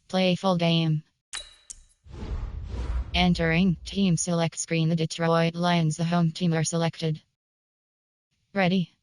Play full game. Entering team select screen. The Detroit Lions, the home team, are selected. Ready.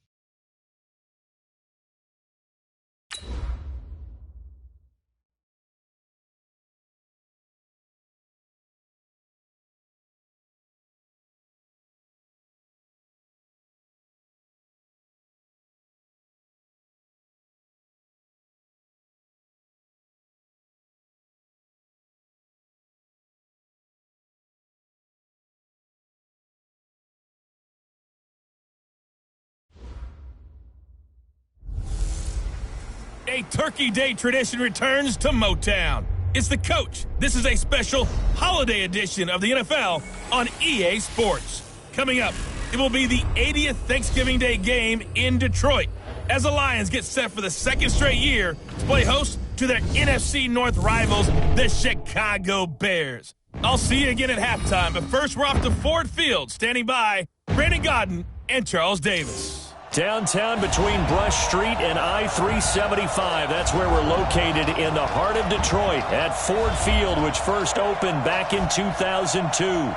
A Turkey Day tradition returns to Motown. It's the coach. This is a special holiday edition of the NFL on EA Sports. Coming up, it will be the 80th Thanksgiving Day game in Detroit as the Lions get set for the second straight year to play host to their NFC North rivals, the Chicago Bears. I'll see you again at halftime, but first we're off to Ford Field. Standing by, Brandon Godden and Charles Davis. Downtown between Brush Street and I-375. That's where we're located in the heart of Detroit at Ford Field, which first opened back in 2002.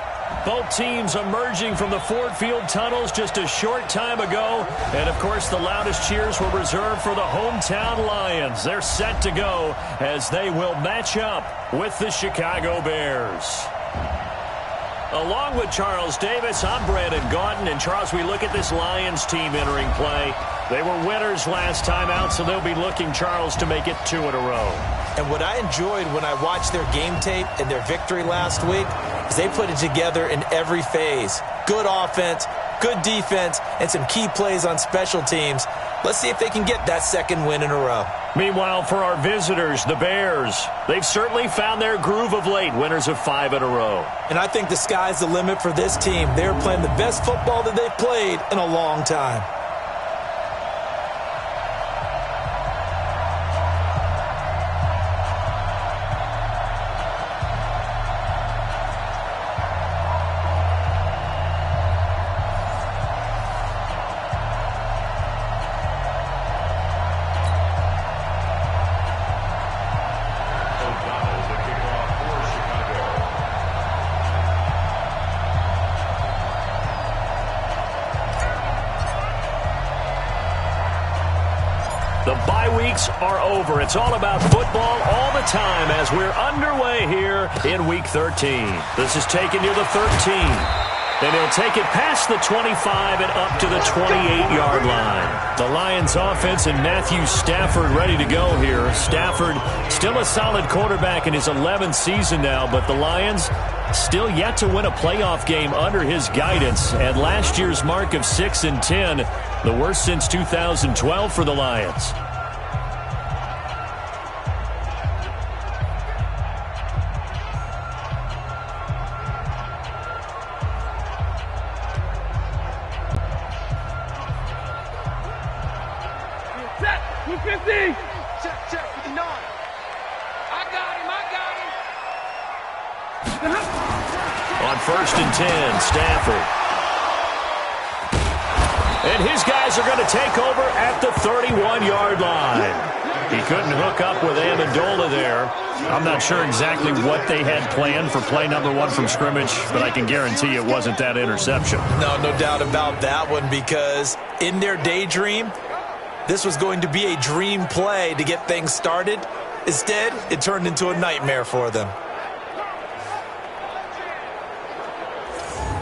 Both teams emerging from the Ford Field tunnels just a short time ago. And, of course, the loudest cheers were reserved for the hometown Lions. They're set to go as they will match up with the Chicago Bears. Along with Charles Davis, I'm Brandon Gaudin. And, Charles, we look at this Lions team entering play. They were winners last time out, so they'll be looking, Charles, to make it 2 in a row. And what I enjoyed when I watched their game tape and their victory last week is they put it together in every phase. Good offense, good defense, and some key plays on special teams. Let's see if they can get that second win in a row. Meanwhile, for our visitors, the Bears, they've certainly found their groove of late, winners of 5 in a row. And I think the sky's the limit for this team. They're playing the best football that they've played in a long time. The bye weeks are over. It's all about football all the time as we're underway here in Week 13. This is taking you to the 13. And he'll take it past the 25 and up to the 28-yard line. The Lions offense and Matthew Stafford ready to go here. Stafford still a solid quarterback in his 11th season now, but the Lions still yet to win a playoff game under his guidance. At last year's mark of 6-10, the worst since 2012 for the Lions. Set, 250. Check, 59. I got him. On 1st and 10, Stafford. And his guys are going to take over at the 31-yard line. He couldn't hook up with Amendola there. I'm not sure exactly what they had planned for play number 1 from scrimmage, but I can guarantee it wasn't that interception. No doubt about that one, because in their daydream, this was going to be a dream play to get things started. Instead, it turned into a nightmare for them.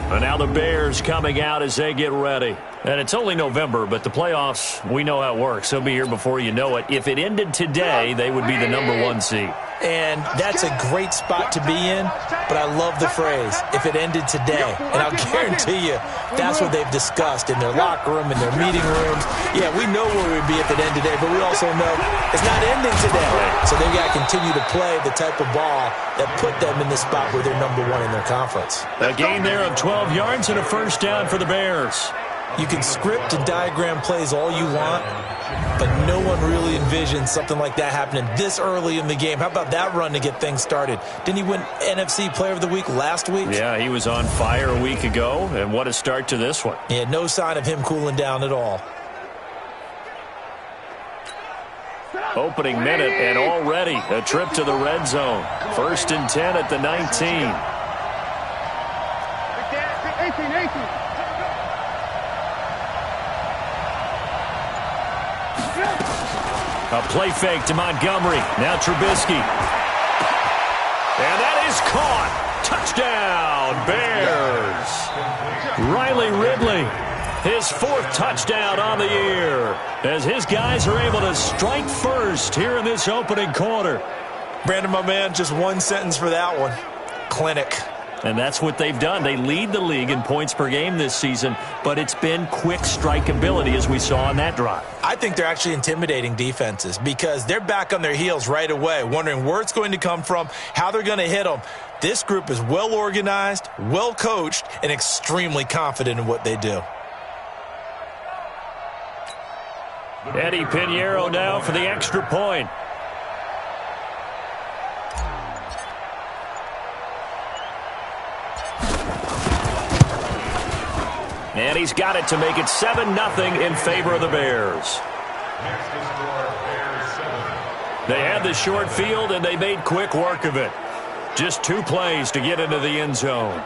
And now the Bears coming out as they get ready. And it's only November, but the playoffs, we know how it works. They'll be here before you know it. If it ended today, they would be the number 1 seed. And that's a great spot to be in, but I love the phrase, if it ended today. And I'll guarantee you, that's what they've discussed in their locker room, in their meeting rooms. Yeah, we know where we'd be if it ended today, but we also know it's not ending today. So they've got to continue to play the type of ball that put them in the spot where they're number 1 in their conference. A gain there of 12 yards and a first down for the Bears. You can script and diagram plays all you want, but no one really envisions something like that happening this early in the game. How about that run to get things started? Didn't he win NFC Player of the Week last week? Yeah, he was on fire a week ago, and what a start to this one. Yeah, no sign of him cooling down at all. Opening minute and already a trip to the red zone. 1st and 10 at the 19. 18. A play fake to Montgomery. Now Trubisky. And that is caught. Touchdown, Bears. Riley Ridley, his 4th touchdown on the year, as his guys are able to strike first here in this opening quarter. Brandon, my man, just one sentence for that one. Clinic. And that's what they've done. They lead the league in points per game this season, but it's been quick strike ability as we saw on that drive. I think they're actually intimidating defenses because they're back on their heels right away, wondering where it's going to come from, how they're going to hit them. This group is well organized, well coached, and extremely confident in what they do. Eddie Pinheiro now for the extra point. And he's got it to make it 7-0 in favor of the Bears. They had the short field, and they made quick work of it. Just 2 plays to get into the end zone.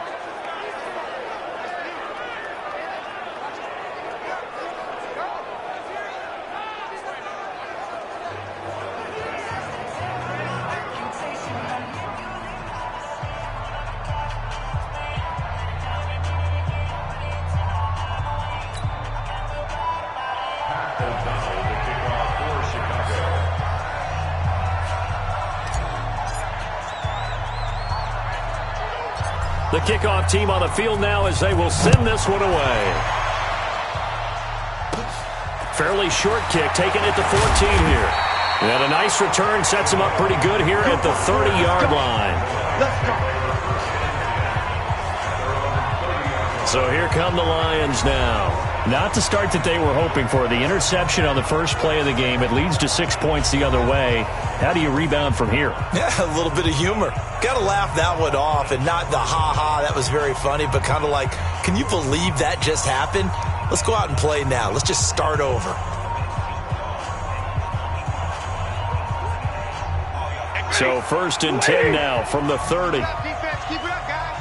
The kickoff team on the field now as they will send this one away. Fairly short kick, taking it to 14 here. And a nice return sets him up pretty good here at the 30-yard line. So here come the Lions now. Not the start that they were hoping for. The interception on the first play of the game. It leads to 6 points the other way. How do you rebound from here? Yeah, a little bit of humor. Got to laugh that one off, and not the ha-ha, that was very funny, but kind of like, can you believe that just happened? Let's go out and play now. Let's just start over. So 1st and 10 now from the 30. Defense, keep it up, guys.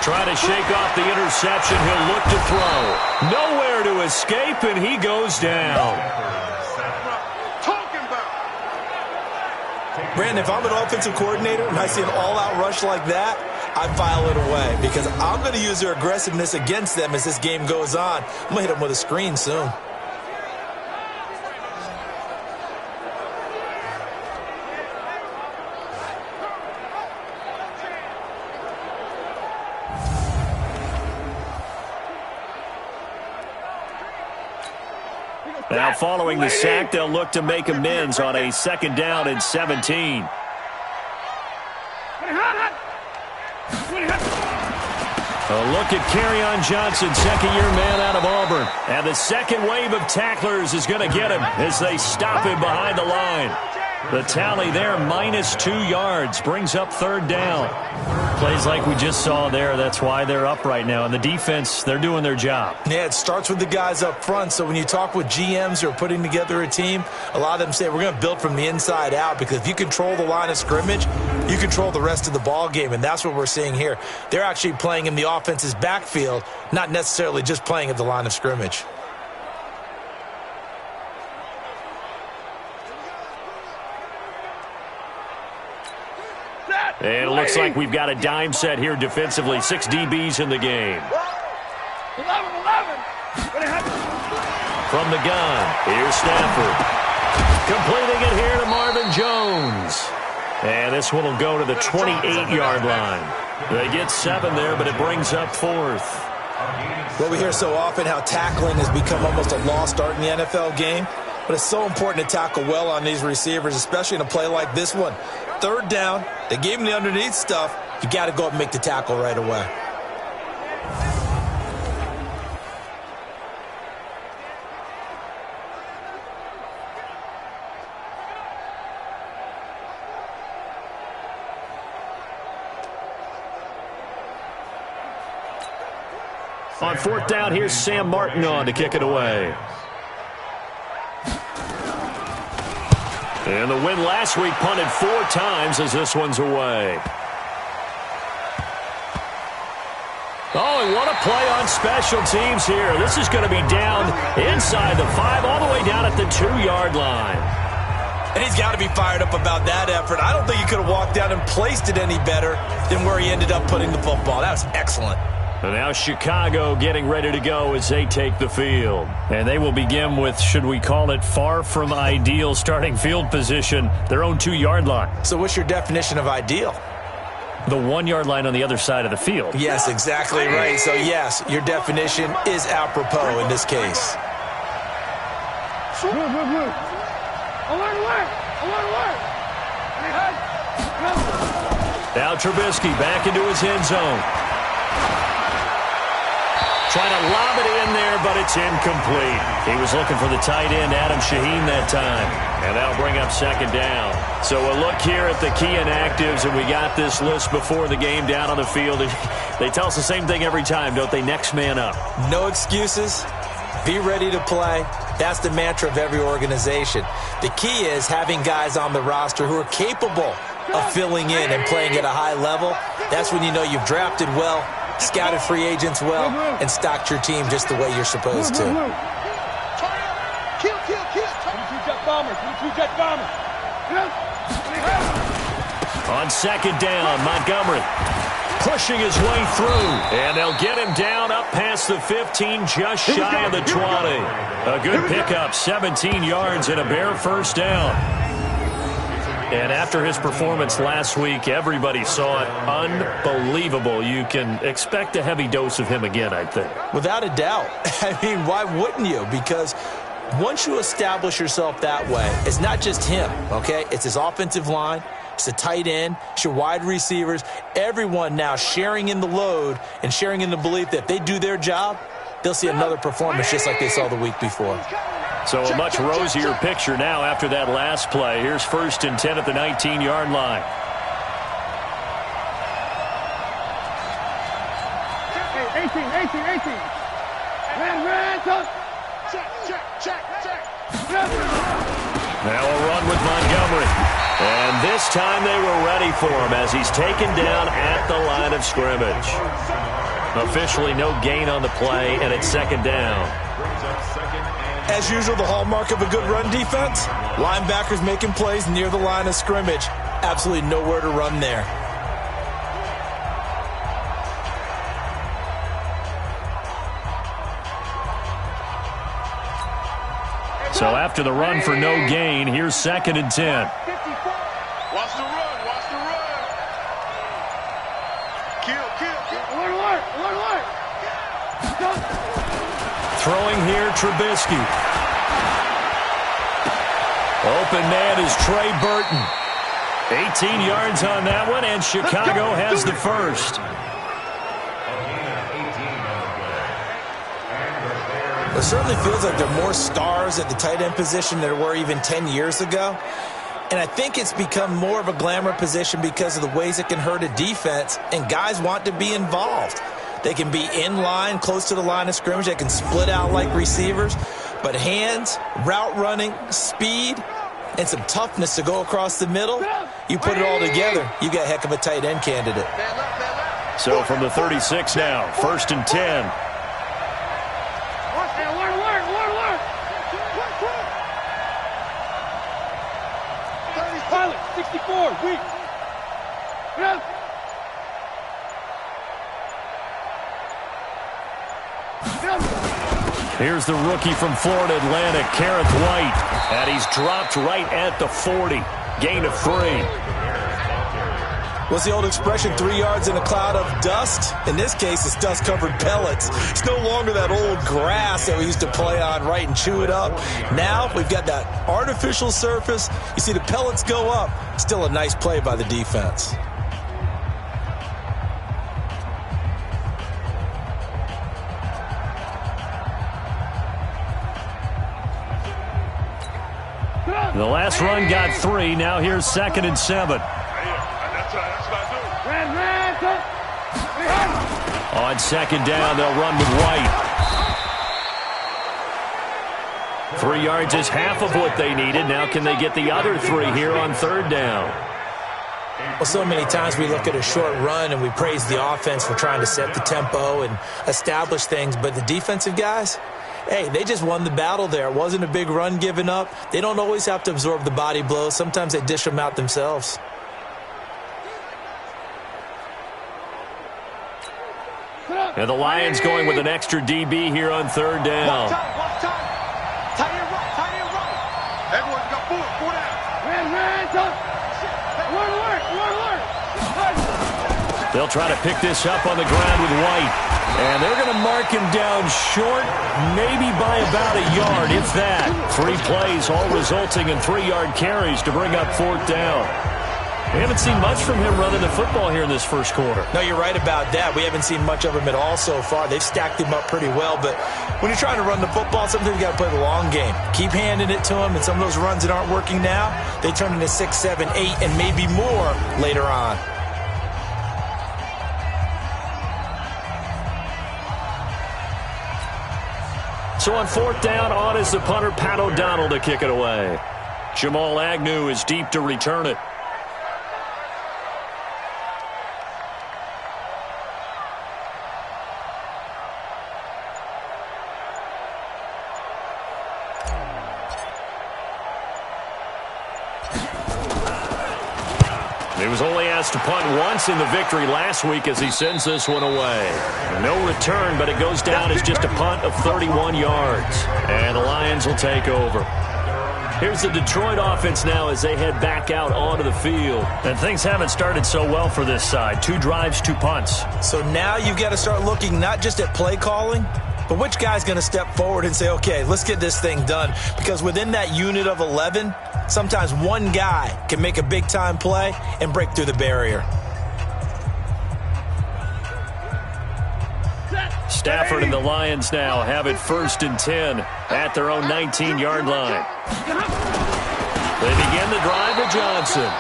Trying to shake off the interception. He'll look to throw. Nowhere to escape, and he goes down. Brandon, if I'm an offensive coordinator and I see an all-out rush like that, I file it away because I'm going to use their aggressiveness against them as this game goes on. I'm going to hit them with a screen soon. Now following the sack, they'll look to make amends on a 2nd down and 17. A look at Kerryon Johnson, 2nd-year man out of Auburn. And the second wave of tacklers is going to get him as they stop him behind the line. The tally there, -2 yards, brings up 3rd down. Plays like we just saw there, that's why they're up right now. And the defense, they're doing their job. Yeah, it starts with the guys up front. So when you talk with GMs who are putting together a team, a lot of them say we're going to build from the inside out because if you control the line of scrimmage, you control the rest of the ball game, and that's what we're seeing here. They're actually playing in the offense's backfield, not necessarily just playing at the line of scrimmage. And it looks like we've got a dime set here defensively. 6 DBs in the game. 11. From the gun, here's Stafford. Completing it here to Marvin Jones. And this one will go to the 28-yard line. They get 7 there, but it brings up 4th. Well, we hear so often how tackling has become almost a lost art in the NFL game. But it's so important to tackle well on these receivers, especially in a play like this one. 3rd down, they gave him the underneath stuff. You got to go up and make the tackle right away. On 4th down, here's Sam Martin on to kick it away. And the win last week punted 4 times as this one's away. Oh, and what a play on special teams here. This is going to be down inside the 5, all the way down at the 2-yard line. And he's got to be fired up about that effort. I don't think he could have walked down and placed it any better than where he ended up putting the football. That was excellent. And now Chicago getting ready to go as they take the field. And they will begin with, should we call it, far from ideal starting field position, their own 2-yard line. So what's your definition of ideal? The 1-yard line on the other side of the field. Yes, exactly right. So, yes, your definition is apropos in this case. Now Trubisky back into his end zone. Trying to lob it in there, but it's incomplete. He was looking for the tight end, Adam Shaheen, that time. And that'll bring up second down. So a look here at the key inactives, and we got this list before the game down on the field. They tell us the same thing every time, don't they? Next man up. No excuses. Be ready to play. That's the mantra of every organization. The key is having guys on the roster who are capable of filling in and playing at a high level. That's when you know you've drafted well, scouted free agents well, and stocked your team just the way you're supposed to. On second down, Montgomery pushing his way through, and they'll get him down up past the 15, just shy of the 20. A good pickup, 17 yards and a bare first down. And after his performance last week, everybody saw it. Unbelievable. You can expect a heavy dose of him again, I think. Without a doubt. I mean, why wouldn't you? Because once you establish yourself that way, it's not just him, okay? It's his offensive line. It's the tight end. It's your wide receivers. Everyone now sharing in the load and sharing in the belief that if they do their job, they'll see another performance just like they saw the week before. So a much rosier picture now after that last play. Here's 1st and 10 at the 19-yard line. Hey, 18. Now a run with Montgomery. And this time they were ready for him as he's taken down at the line of scrimmage. Officially no gain on the play, and it's second down. As usual, the hallmark of a good run defense, linebackers making plays near the line of scrimmage. Absolutely nowhere to run there. So after the run for no gain, here's 2nd and 10. Watch the run. Kill. Alert. Throwing here, Trubisky. Open man is Trey Burton. 18 yards on that one, and Chicago has the first. It certainly feels like there are more stars at the tight end position than there were even 10 years ago. And I think it's become more of a glamour position because of the ways it can hurt a defense, and guys want to be involved. They can be in line, close to the line of scrimmage. They can split out like receivers. But hands, route running, speed, and some toughness to go across the middle, you put it all together, you got a heck of a tight end candidate. So from the 36 now, 1st and 10. Pilot, 64, weak. Here's the rookie from Florida Atlantic, Kareth White. And he's dropped right at the 40. Gain of 3. What's the old expression, 3 yards in a cloud of dust? In this case, it's dust-covered pellets. It's no longer that old grass that we used to play on, right, and chew it up. Now we've got that artificial surface. You see the pellets go up. Still a nice play by the defense. The last run got 3. Now here's 2nd and 7. On second down, they'll run with White. 3 yards is half of what they needed. Now can they get the other 3 here on 3rd down? Well, so many times we look at a short run and we praise the offense for trying to set the tempo and establish things, but the defensive guys, hey, they just won the battle there. It wasn't a big run given up. They don't always have to absorb the body blows. Sometimes they dish them out themselves. And the Lions going with an extra DB here on 3rd down. Everyone's got 4 down. They'll try to pick this up on the ground with White. And they're going to mark him down short, maybe by about a yard, if that. 3 plays, all resulting in 3-yard carries to bring up 4th down. We haven't seen much from him running the football here in this first quarter. No, you're right about that. We haven't seen much of him at all so far. They've stacked him up pretty well, but when you're trying to run the football, sometimes you got to play the long game. Keep handing it to him, and some of those runs that aren't working now, they turn into 6, 7, 8, and maybe more later on. So on 4th down, on is the punter, Pat O'Donnell, to kick it away. Jamal Agnew is deep to return it. He was only asked to punt once in the victory last week as he sends this one away. No return, but it goes down as just a punt of 31 yards. And the Lions will take over. Here's the Detroit offense now as they head back out onto the field. And things haven't started so well for this side. 2 drives, 2 punts. So now you've got to start looking not just at play calling, but which guy's going to step forward and say, okay, let's get this thing done. Because within that unit of 11, sometimes one guy can make a big-time play and break through the barrier. Stafford and the Lions now have it 1st and 10 at their own 19-yard line. They begin the drive to Johnson.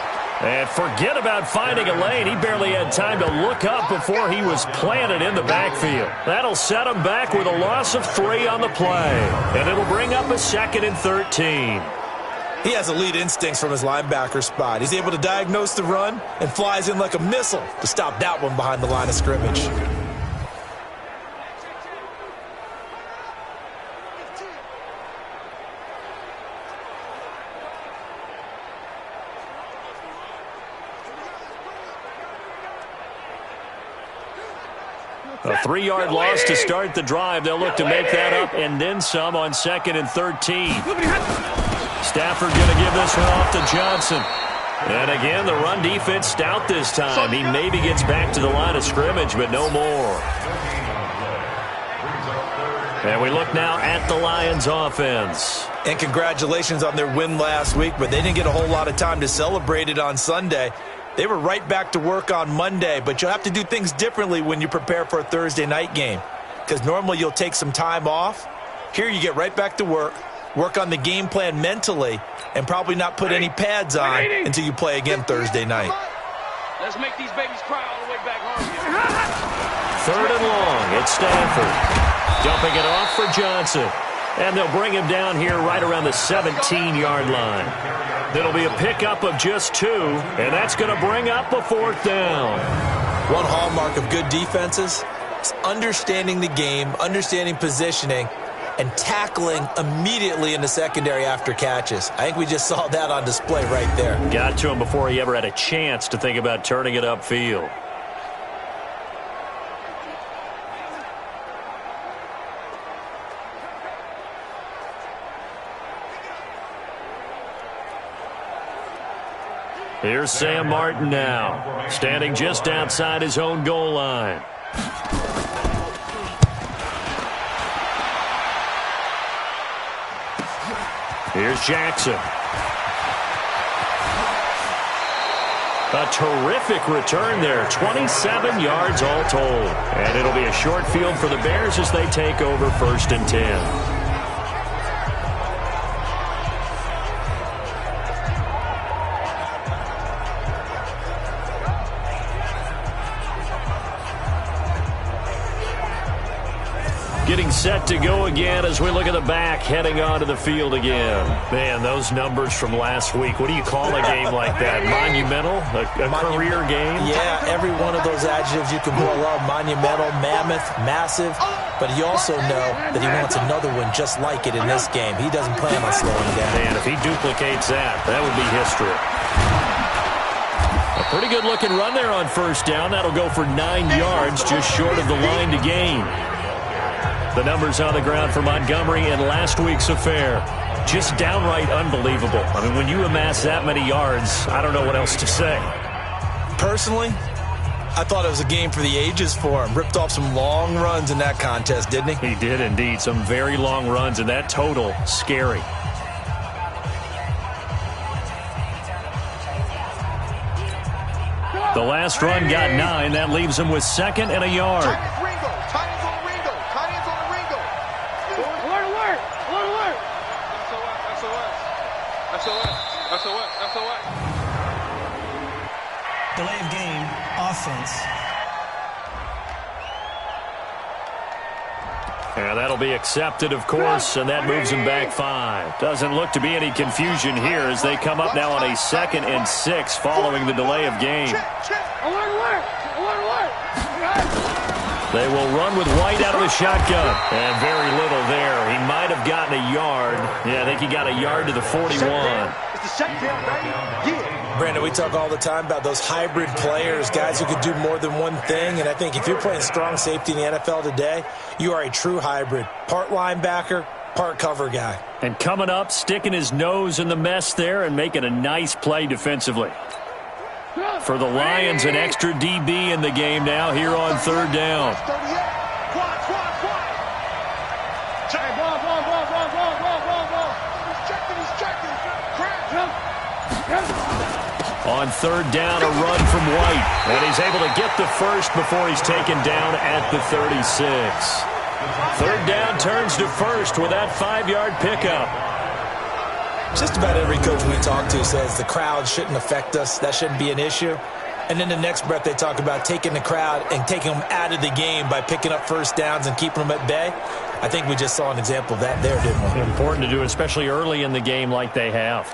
And forget about finding a lane. He barely had time to look up before he was planted in the backfield. That'll set him back with a loss of 3 on the play. And it'll bring up a 2nd and 13. He has elite instincts from his linebacker spot. He's able to diagnose the run and flies in like a missile to stop that one behind the line of scrimmage. A 3-yard loss to start the drive. They'll look to make that up and then some on 2nd and 13. Stafford going to give this one off to Johnson. And again, the run defense stout this time. He maybe gets back to the line of scrimmage, but no more. And we look now at the Lions offense. And congratulations on their win last week, but they didn't get a whole lot of time to celebrate it on Sunday. They were right back to work on Monday, but you'll have to do things differently when you prepare for a Thursday night game. Because normally you'll take some time off. Here you get right back to work on the game plan mentally, and probably not put any pads on until you play again Thursday night. Let's make these babies cry all the way back home. 3rd and long. It's Stafford. Dumping it off for Johnson. And they'll bring him down here right around the 17-yard line. It'll be a pickup of just 2, and that's going to bring up a 4th down. One hallmark of good defenses is understanding the game, understanding positioning, and tackling immediately in the secondary after catches. I think we just saw that on display right there. Got to him before he ever had a chance to think about turning it upfield. Here's Sam Martin now, standing just outside his own goal line. Here's Jackson. A terrific return there, 27 yards all told. And it'll be a short field for the Bears as they take over 1st and 10. Getting set to go again as we look at the back, heading onto the field again. Man, those numbers from last week. What do you call a game like that? Monumental? A career game? Yeah, every one of those adjectives you can pull up. Monumental, mammoth, massive. But you also know that he wants another one just like it in this game. He doesn't plan on slowing down. Man, if he duplicates that, that would be history. A pretty good-looking run there on first down. That'll go for 9 yards, just short of the line to gain. The numbers on the ground for Montgomery in last week's affair. Just downright unbelievable. I mean, when you amass that many yards, I don't know what else to say. Personally, I thought it was a game for the ages for him. Ripped off some long runs in that contest, didn't he? He did indeed. Some very long runs, and that total, scary. The last run got 9. That leaves him with 2nd and a yard. Delay of game, offense. And that'll be accepted, of course, and that moves him back 5. Doesn't look to be any confusion here as they come up now on a 2nd and 6 following the delay of game. They will run with White out of the shotgun. And very little there. He might have gotten a yard. Yeah, I think he got a yard to the 41. Brandon, we talk all the time about those hybrid players, guys who could do more than one thing. And I think if you're playing strong safety in the NFL today, you are a true hybrid. Part linebacker, part cover guy. And coming up, sticking his nose in the mess there and making a nice play defensively. For the Lions, an extra DB in the game now here on 3rd down. On 3rd down, a run from White. And he's able to get the first before he's taken down at the 36. 3rd down turns to first with that 5-yard pickup. Just about every coach we talk to says the crowd shouldn't affect us. That shouldn't be an issue. And then the next breath they talk about taking the crowd and taking them out of the game by picking up first downs and keeping them at bay. I think we just saw an example of that there, didn't we? Important to do, especially early in the game like they have.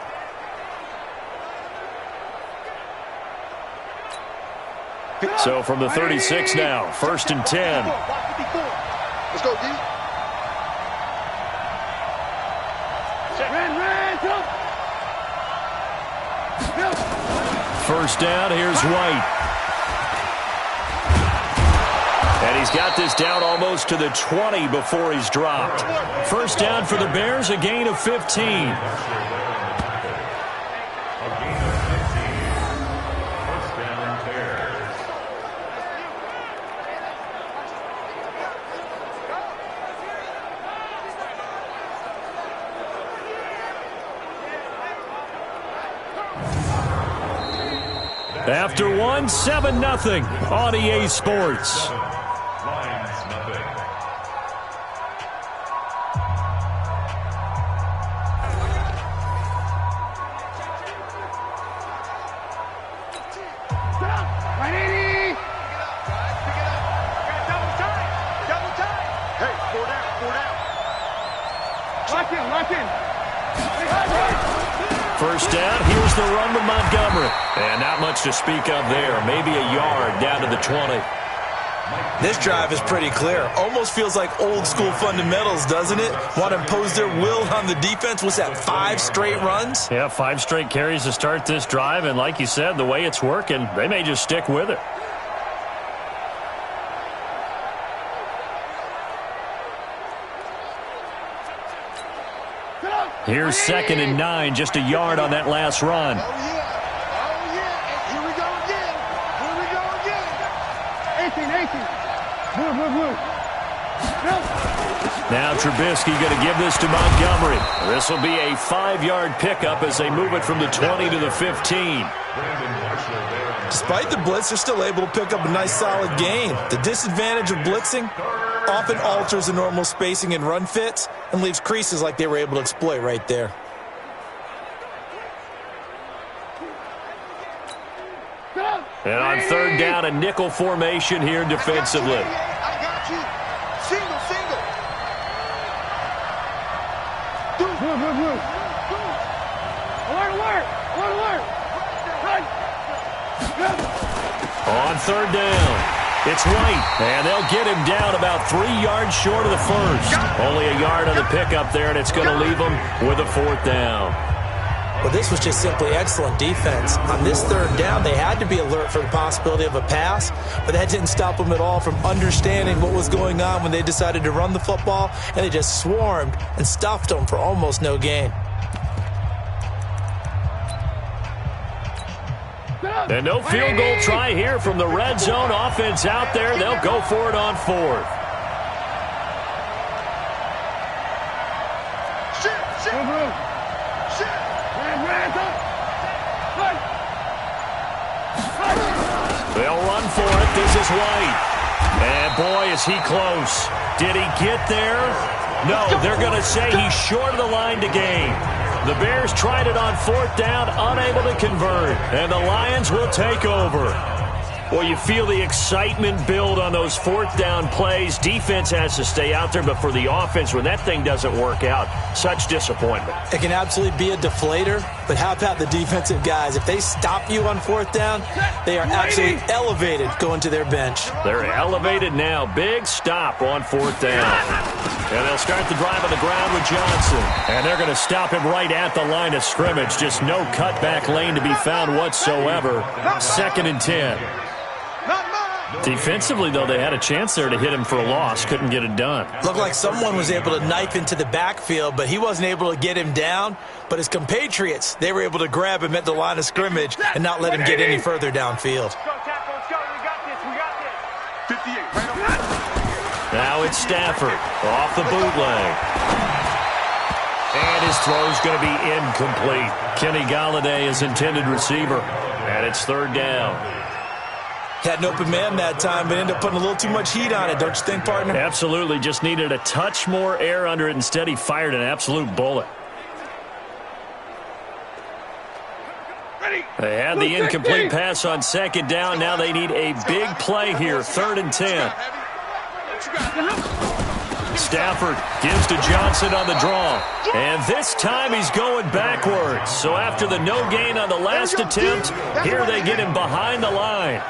So from the 36 now, 1st and 10. Let's go, D. First down, here's White. And he's got this down almost to the 20 before he's dropped. First down for the Bears, a gain of 15. After one, 7-0 on EA Sports. First down, here's the run to Montgomery. And not much to speak of there. Maybe a yard down to the 20. This drive is pretty clear. Almost feels like old school fundamentals, doesn't it? Want to impose their will on the defense. What's that, 5 straight runs? Yeah, 5 straight carries to start this drive. And like you said, the way it's working, they may just stick with it. Here's 2nd and 9, just a yard on that last run. Oh, yeah. Here we go again. Now Trubisky going to give this to Montgomery. This will be a 5-yard pickup as they move it from the 20 to the 15. Despite the blitz, they're still able to pick up a nice solid gain. The disadvantage of blitzing often alters the normal spacing and run fits and leaves creases like they were able to exploit right there. And on 3rd down, a nickel formation here defensively. I got you. Single. On third down, it's White, and they'll get him down about 3 yards short of the first. Only a yard on the pickup there, and it's going to leave him with a fourth down. Well, this was just simply excellent defense. On this third down, they had to be alert for the possibility of a pass, but that didn't stop them at all from understanding what was going on when they decided to run the football, and they just swarmed and stuffed them for almost no gain. And no field goal try here from the red zone offense out there. They'll go for it on fourth. They'll run for it. This is White. And boy, is he close. Did he get there? No, they're going to say he's short of the line to gain. The Bears tried it on fourth down, unable to convert, and the Lions will take over. Well, you feel the excitement build on those fourth down plays. Defense has to stay out there, but for the offense, when that thing doesn't work out, such disappointment. It can absolutely be a deflator, but how about the defensive guys? If they stop you on fourth down, they are absolutely elevated going to their bench. They're elevated now. Big stop on fourth down. And they'll start the drive on the ground with Johnson. And they're going to stop him right at the line of scrimmage. Just no cutback lane to be found whatsoever. 2nd and 10. Defensively, though, they had a chance there to hit him for a loss. Couldn't get it done. Looked like someone was able to knife into the backfield, but he wasn't able to get him down. But his compatriots, they were able to grab him at the line of scrimmage and not let him get any further downfield. Now it's Stafford off the bootleg. And his throw's going to be incomplete. Kenny Golladay is intended receiver. And it's third down. Had an open man that time, but ended up putting a little too much heat on it, don't you think, partner? Absolutely. Just needed a touch more air under it. Instead, he fired an absolute bullet. They had the incomplete pass on second down. Now they need a big play here. 3rd and 10. Stafford gives to Johnson on the draw. And this time he's going backwards. So after the no gain on the last attempt, here they get him behind the line.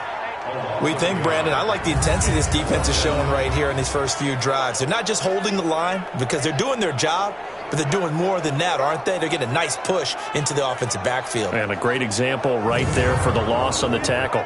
We think, Brandon, I like the intensity this defense is showing right here in these first few drives. They're not just holding the line because they're doing their job, but they're doing more than that, aren't they? They're getting a nice push into the offensive backfield. And a great example right there for the loss on the tackle.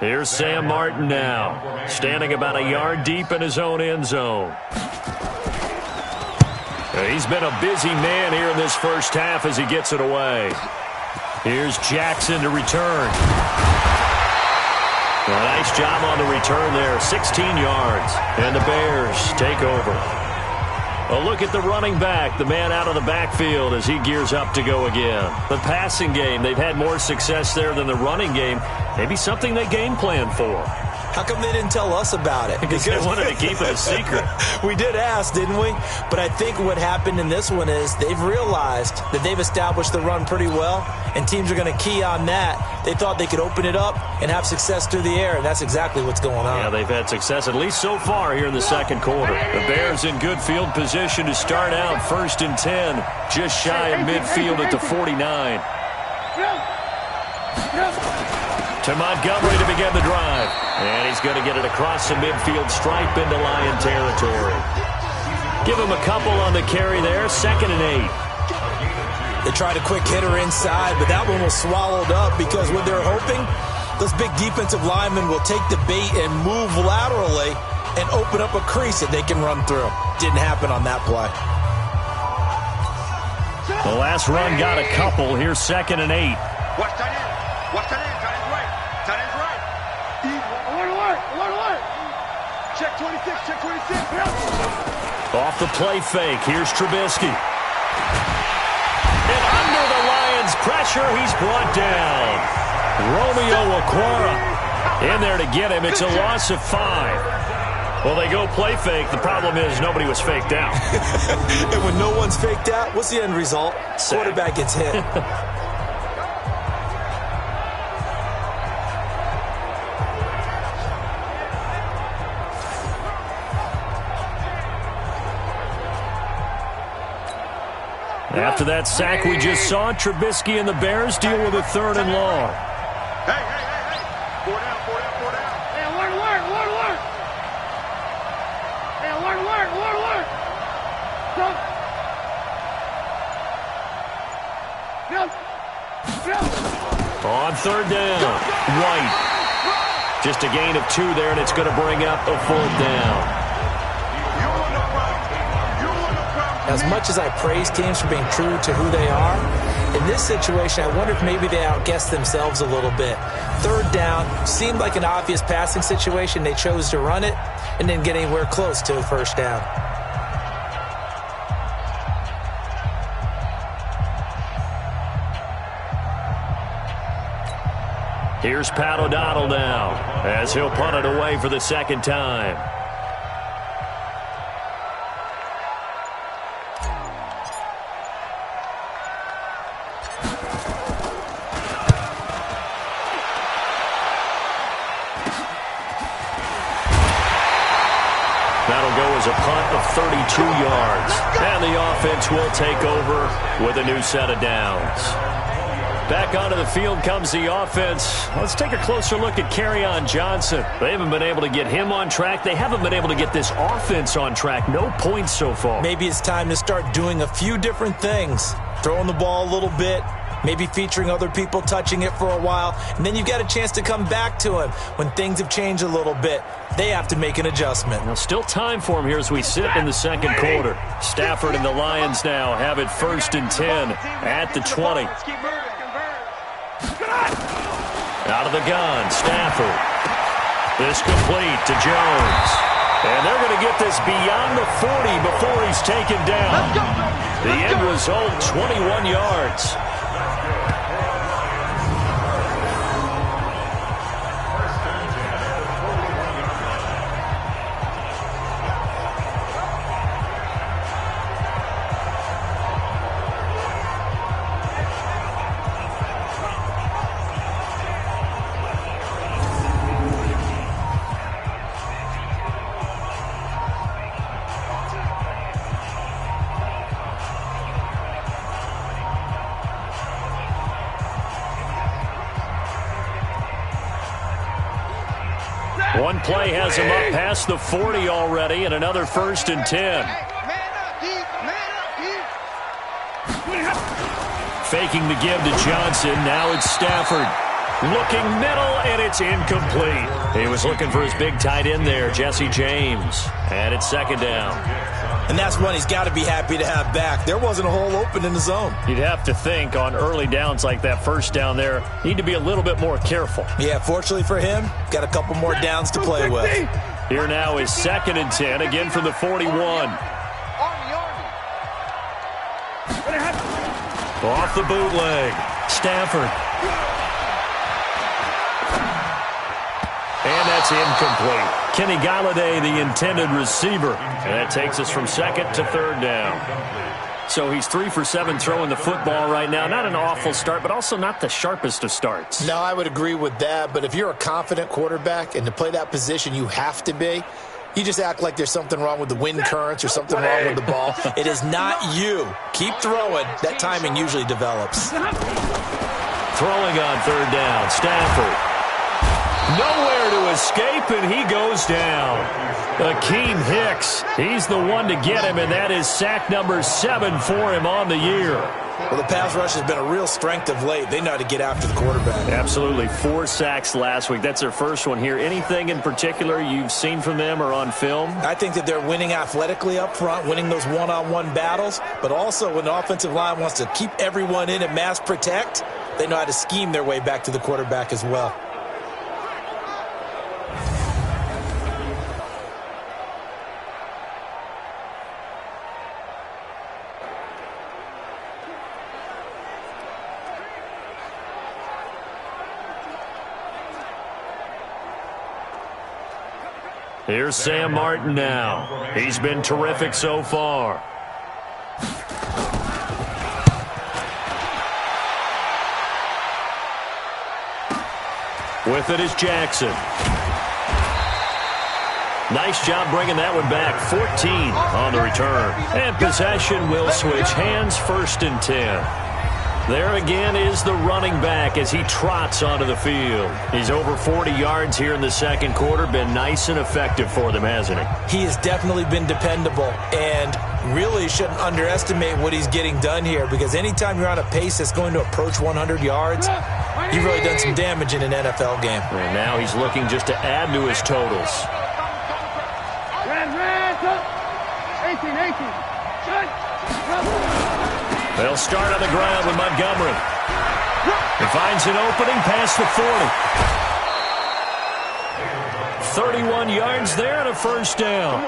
Here's Sam Martin now, standing about a yard deep in his own end zone. He's been a busy man here in this first half as he gets it away. Here's Jackson to return. A nice job on the return there, 16 yards. And the Bears take over. A look at the running back, the man out of the backfield as he gears up to go again. The passing game, they've had more success there than the running game. Maybe something they game plan for. How come they didn't tell us about it? Because they wanted to keep it a secret. We did ask, didn't we? But I think what happened in this one is they've realized that they've established the run pretty well, and teams are going to key on that. They thought they could open it up and have success through the air, and that's exactly what's going on. Yeah, they've had success, at least so far here in the second quarter. The Bears in good field position to start out 1st and 10, just shy of midfield at the 49. To Montgomery to begin the drive. And he's going to get it across the midfield stripe into Lion territory. Give him a couple on the carry there. 2nd and 8. They tried a quick hitter inside, but that one was swallowed up because what they're hoping, those big defensive linemen will take the bait and move laterally and open up a crease that they can run through. Didn't happen on that play. The last run got a couple. Here's 2nd and 8. Watch that in. Watch that in. Tight end right. Tight end's right. Alert. Check 26. Check 26. Off the play fake. Here's Trubisky. And under the Lions' pressure, he's brought down. Romeo Okwara. In there to get him. It's a loss of 5. Well, they go play fake. The problem is nobody was faked out. And when no one's faked out, what's the end result? Quarterback gets hit. After that sack we just saw, Trubisky and the Bears deal with a 3rd and long. Hey. 4 down. Hey, alert. Hey, alert. Go. On 3rd down, White. Just a gain of 2 there, and it's going to bring up a 4th down. As much as I praise teams for being true to who they are, in this situation, I wonder if maybe they outguessed themselves a little bit. 3rd down seemed like an obvious passing situation. They chose to run it and didn't get anywhere close to a 1st down. Here's Pat O'Donnell now as he'll punt it away for the 2nd time. That'll go as a punt of 32 yards. And the offense will take over with a new set of downs. Back onto the field comes the offense. Let's take a closer look at Kerryon Johnson. They haven't been able to get him on track. They haven't been able to get this offense on track. No points so far. Maybe it's time to start doing a few different things. Throwing the ball a little bit, maybe featuring other people touching it for a while, and then you've got a chance to come back to him when things have changed a little bit. They have to make an adjustment. Now, still time for him here as we sit in the 2nd quarter. Stafford and the Lions now have it 1st and 10 at the 20. Out of the gun, Stafford. This complete to Jones. And they're going to get this beyond the 40 before he's taken down. The end result, 21 yards. One play has him up past the 40 already, and another 1st and 10. Faking the give to Johnson. Now it's Stafford. Looking middle, and it's incomplete. He was looking for his big tight end there, Jesse James. And it's 2nd down. And that's one he's got to be happy to have back. There wasn't a hole open in the zone. You'd have to think on early downs like that 1st down there, need to be a little bit more careful. Yeah, fortunately for him, got a couple more downs to play with. Here now is 2nd and 10, again from the 41. Off the bootleg, Stafford. And that's incomplete. Kenny Galladay, the intended receiver. And that takes us from 2nd to 3rd down. So he's 3 for 7 throwing the football right now. Not an awful start, but also not the sharpest of starts. No, I would agree with that. But if you're a confident quarterback and to play that position you have to be, you just act like there's something wrong with the wind currents or something wrong with the ball. It is not you. Keep throwing. That timing usually develops. Throwing on 3rd down, Stafford. Nowhere to escape, and he goes down. Akeem Hicks, he's the one to get him, and that is sack number 7 for him on the year. Well, the pass rush has been a real strength of late. They know how to get after the quarterback. Absolutely. 4 sacks last week. That's their first one here. Anything in particular you've seen from them or on film? I think that they're winning athletically up front, winning those one-on-one battles, but also when the offensive line wants to keep everyone in and mass protect, they know how to scheme their way back to the quarterback as well. Here's Sam Martin now. He's been terrific so far. With it is Jackson. Nice job bringing that one back. 14 on the return. And possession will switch hands, 1st and 10. There again is the running back as he trots onto the field. He's over 40 yards here in the second quarter. Been nice and effective for them, hasn't he? He has definitely been dependable, and really shouldn't underestimate what he's getting done here, because anytime you're on a pace that's going to approach 100 yards, you've really done some damage in an NFL game. And now he's looking just to add to his totals. 18. They'll start on the ground with Montgomery. He finds an opening past the 40. 31 yards there and a 1st down.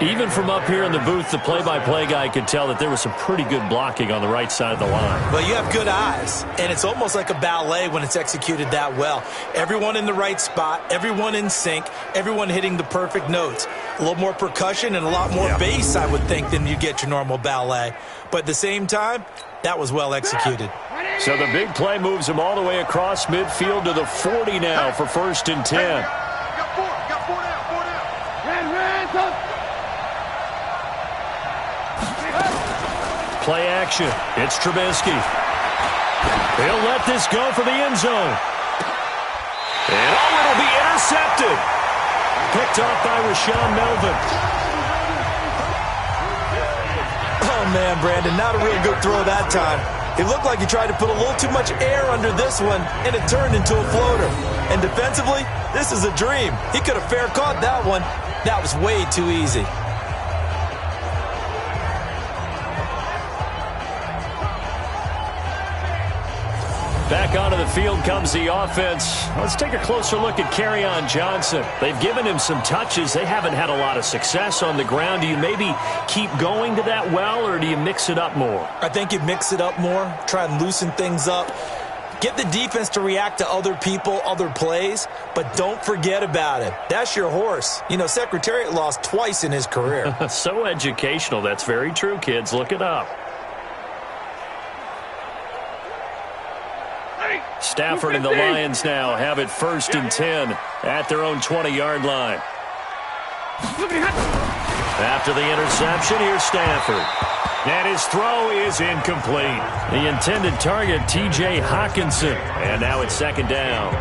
Even from up here in the booth, the play-by-play guy could tell that there was some pretty good blocking on the right side of the line. Well, you have good eyes, and it's almost like a ballet when it's executed that well. Everyone in the right spot, everyone in sync, everyone hitting the perfect notes. A little more percussion and a lot more bass, I would think, than you get your normal ballet. But at the same time, that was well executed. So the big play moves him all the way across midfield to the 40 now for 1st and 10. Got four down. Play action. It's Trubisky. He'll let this go for the end zone. And it'll be intercepted. Picked off by Rashaan Melvin. Oh, man, Brandon, not a real good throw that time. It looked like he tried to put a little too much air under this one, and it turned into a floater. And defensively, this is a dream. He could have fair caught that one. That was way too easy. Back onto the field comes the offense. Let's take a closer look at Kerryon Johnson. They've given him some touches. They haven't had a lot of success on the ground. Do you maybe keep going to that well, or do you mix it up more? I think you mix it up more, try and loosen things up. Get the defense to react to other people, other plays, but don't forget about it. That's your horse. You know, Secretariat lost twice in his career. So educational. That's very true, kids. Look it up. Stafford and the Lions now have it 1st and 10 at their own 20-yard line. After the interception, here's Stafford. And his throw is incomplete. The intended target, T.J. Hawkinson. And now it's 2nd down.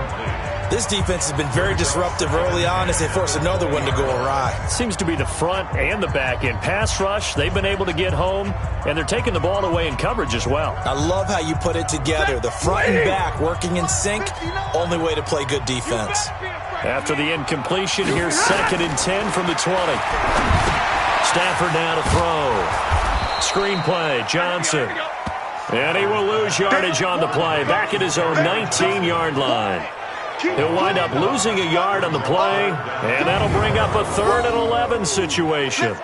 This defense has been very disruptive early on as they force another one to go awry. Seems to be the front and the back end. Pass rush, they've been able to get home, and they're taking the ball away in coverage as well. I love how you put it together. The front and back working in sync, only way to play good defense. After the incompletion, here's 2nd and 10 from the 20. Stafford now to throw. Screen play, Johnson. And he will lose yardage on the play, back at his own 19-yard line. He'll wind up losing a yard on the play, and that'll bring up a 3rd and 11 situation.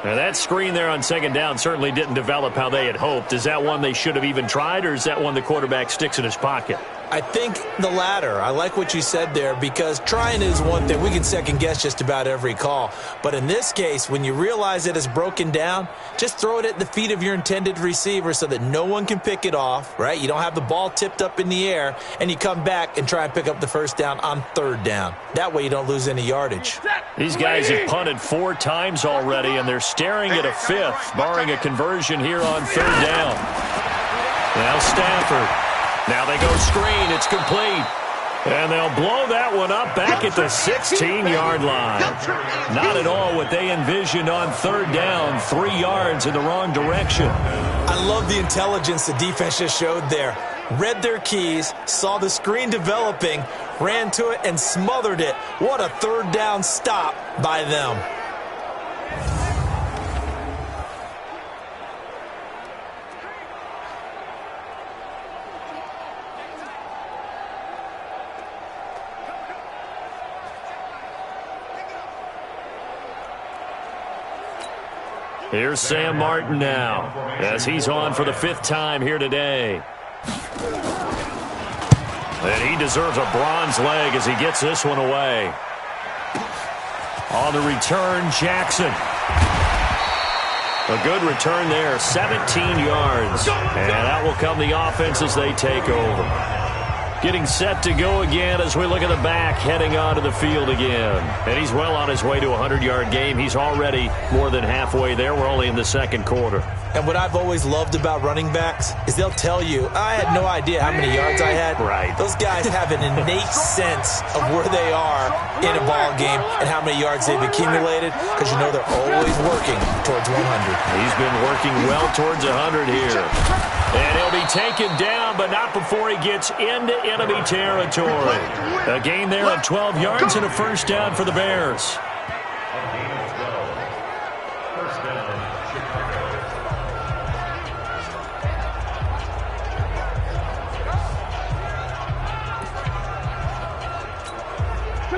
Now, that screen there on 2nd down certainly didn't develop how they had hoped. Is that one they should have even tried, or is that one the quarterback sticks in his pocket? I think the latter. I like what you said there, because trying is one thing. We can second-guess just about every call. But in this case, when you realize it is broken down, just throw it at the feet of your intended receiver so that no one can pick it off, right? You don't have the ball tipped up in the air, and you come back and try and pick up the 1st down on 3rd down. That way you don't lose any yardage. These guys have punted 4 times already, and they're staring at a 5th, barring a conversion here on 3rd down. Now Stafford. Now they go screen. It's complete. And they'll blow that one up back at the 16-yard line. Not at all what they envisioned on 3rd down. 3 yards in the wrong direction. I love the intelligence the defense just showed there. Read their keys, saw the screen developing, ran to it, and smothered it. What a 3rd down stop by them. Here's Sam Martin now, as he's on for the 5th time here today. And he deserves a bronze leg as he gets this one away. On the return, Jackson. A good return there, 17 yards. And that will come the offense as they take over. Getting set to go again as we look at the back, heading onto the field again. And he's well on his way to a 100-yard game. He's already more than halfway there. We're only in the second quarter. And what I've always loved about running backs is they'll tell you, I had no idea how many yards I had. Right. Those guys have an innate sense of where they are in a ball game and how many yards they've accumulated, because you know they're always working towards 100. He's been working well towards 100 here. And he'll be taken down, but not before he gets into enemy territory. A gain there of 12 yards and a first down for the Bears.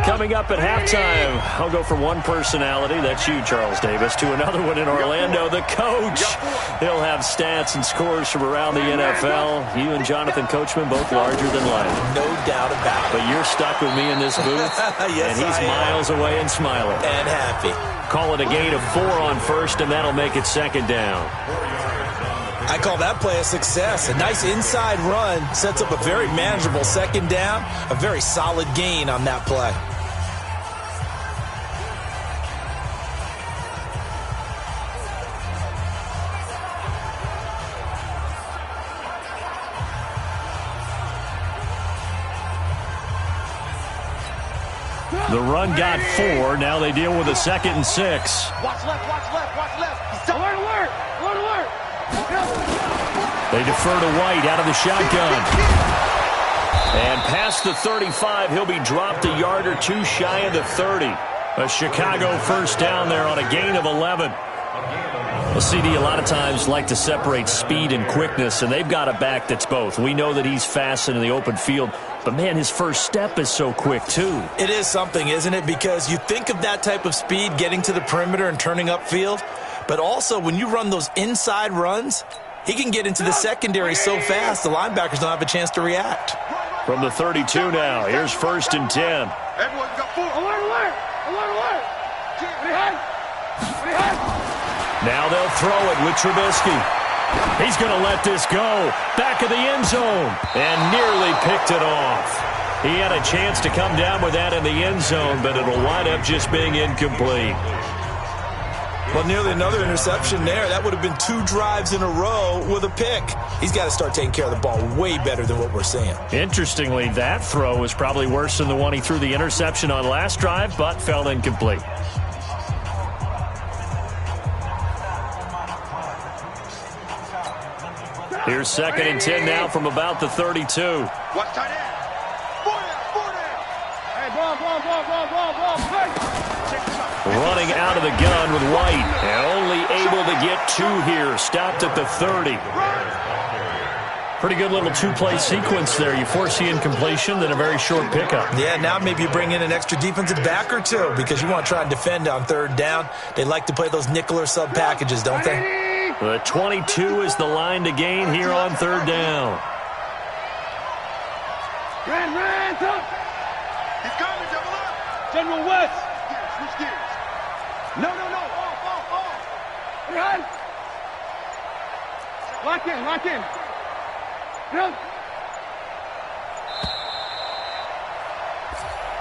Coming up at halftime, I'll go from one personality, that's you, Charles Davis, to another one in Orlando, the coach. He'll have stats and scores from around the NFL. You and Jonathan Coachman, both larger than life. No doubt about it. But you're stuck with me in this booth, Yes, and he's miles away and smiling. And happy. Call it a gain of 4 on first, and that'll make it second down. I call that play a success. A nice inside run sets up a very manageable second down, a very solid gain on that play. The run got 4. Now they deal with a 2nd and 6. Watch left, watch left, watch left. Alert, alert, alert, alert. They defer to White out of the shotgun. And past the 35, he'll be dropped a yard or two shy of the 30. A Chicago first down there on a gain of 11. Well, CD, a lot of times like to separate speed and quickness, and they've got a back that's both. We know that he's fast in the open field, but, man, his first step is so quick, too. It is something, isn't it? Because you think of that type of speed getting to the perimeter and turning upfield, but also when you run those inside runs, he can get into the secondary so fast the linebackers don't have a chance to react. From the 32 now, here's 1st and 10. Everyone's got 4. Alert, alert, alert, alert. Behind, behind. Now they'll throw it with Trubisky. He's going to let this go. Back of the end zone. And nearly picked it off. He had a chance to come down with that in the end zone, but it'll wind up just being incomplete. Well, nearly another interception there. That would have been 2 drives in a row with a pick. He's got to start taking care of the ball way better than what we're seeing. Interestingly, that throw was probably worse than the one he threw the interception on last drive, but fell incomplete. Here's 2nd and 10 now from about the 32. Watch tight end. 4 down. Hey, ball. Running out of the gun with White. And only able to get 2 here. Stopped at the 30. Pretty good little 2-play sequence there. You force the incompletion, then a very short pickup. Yeah, now maybe you bring in an extra defensive back or 2 because you want to try and defend on 3rd down. They like to play those nickel or sub packages, don't they? The 22 is the line to gain here on 3rd down. Ran, top. He's coming, double up. General West. Switch gears. No. Off. Behind. Lock in. No.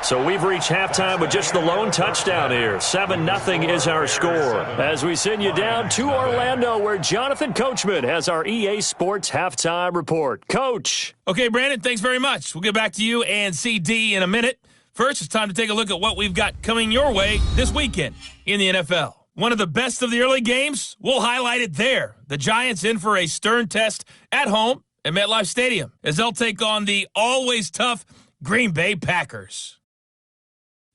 So we've reached halftime with just the lone touchdown here. 7-0 is our score. As we send you down to Orlando, where Jonathan Coachman has our EA Sports halftime report. Coach. Okay, Brandon, thanks very much. We'll get back to you and CD in a minute. First, it's time to take a look at what we've got coming your way this weekend in the NFL. One of the best of the early games, we'll highlight it there. The Giants in for a stern test at home at MetLife Stadium as they'll take on the always tough Green Bay Packers.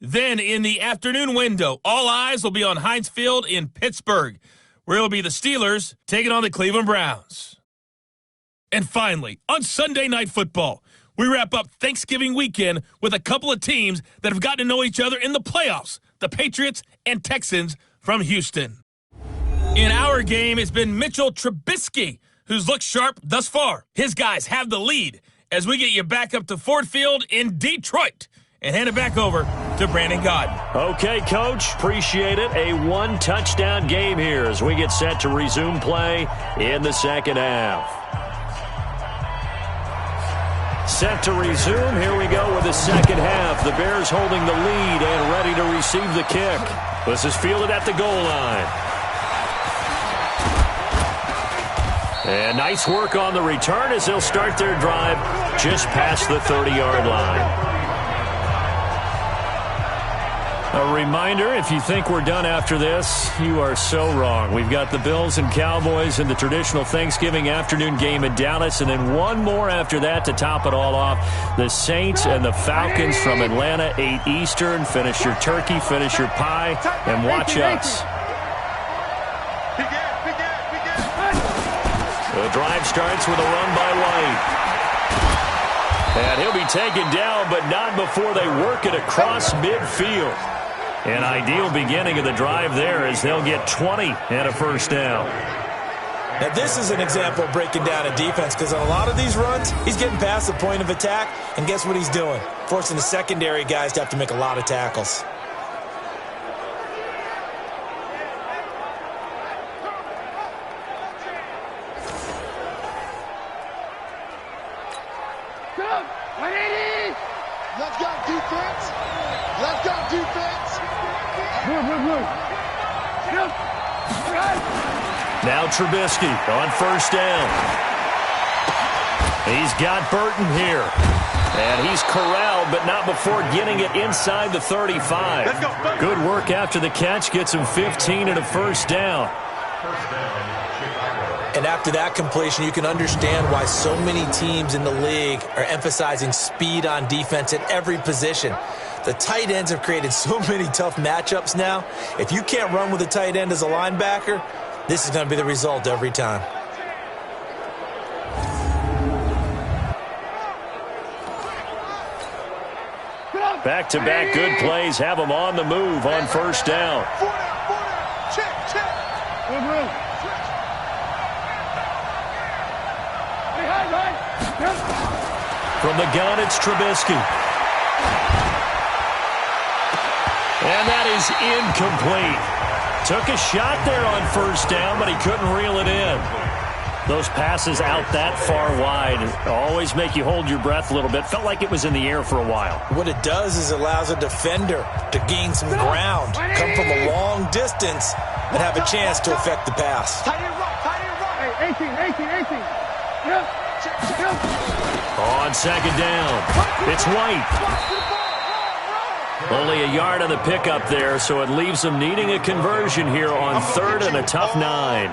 Then, in the afternoon window, all eyes will be on Heinz Field in Pittsburgh, where it'll be the Steelers taking on the Cleveland Browns. And finally, on Sunday Night Football, we wrap up Thanksgiving weekend with a couple of teams that have gotten to know each other in the playoffs, the Patriots and Texans from Houston. In our game, it's been Mitchell Trubisky, who's looked sharp thus far. His guys have the lead as we get you back up to Ford Field in Detroit and hand it back over to Brandon Gaudin. Okay, Coach. Appreciate it. A one-touchdown game here as we get set to resume play in the second half. Set to resume. Here we go with the second half. The Bears holding the lead and ready to receive the kick. This is fielded at the goal line. And nice work on the return as they'll start their drive just past the 30-yard line. A reminder, if you think we're done after this, you are so wrong. We've got the Bills and Cowboys in the traditional Thanksgiving afternoon game in Dallas, and then one more after that to top it all off. The Saints and the Falcons from Atlanta, 8 Eastern. Finish your turkey, finish your pie, and watch us. The drive starts with a run by White. And he'll be taken down, but not before they work it across midfield. An ideal beginning of the drive there as they'll get 20 and a first down. Now, this is an example of breaking down a defense because on a lot of these runs, he's getting past the point of attack, and guess what he's doing? Forcing the secondary guys to have to make a lot of tackles. Let's go, defense. Let's go, defense. Move. Now Trubisky on first down. He's got Burton here. And he's corralled, but not before getting it inside the 35. Good work after the catch. Gets him 15 and a first down. And after that completion, you can understand why so many teams in the league are emphasizing speed on defense at every position. The tight ends have created so many tough matchups now. If you can't run with a tight end as a linebacker, this is going to be the result every time. Back-to-back good plays have them on the move on first down. Check. From the gun, it's Trubisky. And that is incomplete. Took a shot there on first down, but he couldn't reel it in. Those passes out that far wide always make you hold your breath a little bit. Felt like it was in the air for a while. What it does is it allows a defender to gain some ground, come from a long distance, and have a chance to affect the pass. Tight end right. 18. Yep. On second down, it's White. Only a yard on the pickup there, so it leaves them needing a conversion here on third and a tough 9.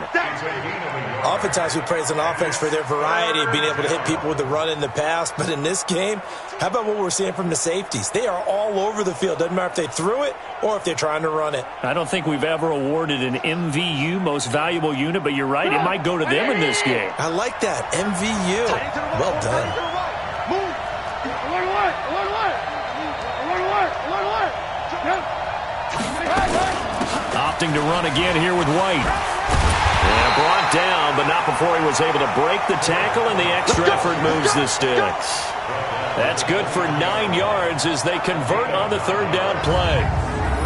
Oftentimes we praise an offense for their variety of being able to hit people with the run and the pass, but in this game, how about what we're seeing from the safeties? They are all over the field. Doesn't matter if they threw it or if they're trying to run it. I don't think we've ever awarded an MVU, most valuable unit, but you're right, it might go to them in this game. I like that, MVU. Well done. Opting to run again here with White. And brought down, but not before he was able to break the tackle, and the extra effort moves the sticks. That's good for 9 yards as they convert on the third down play.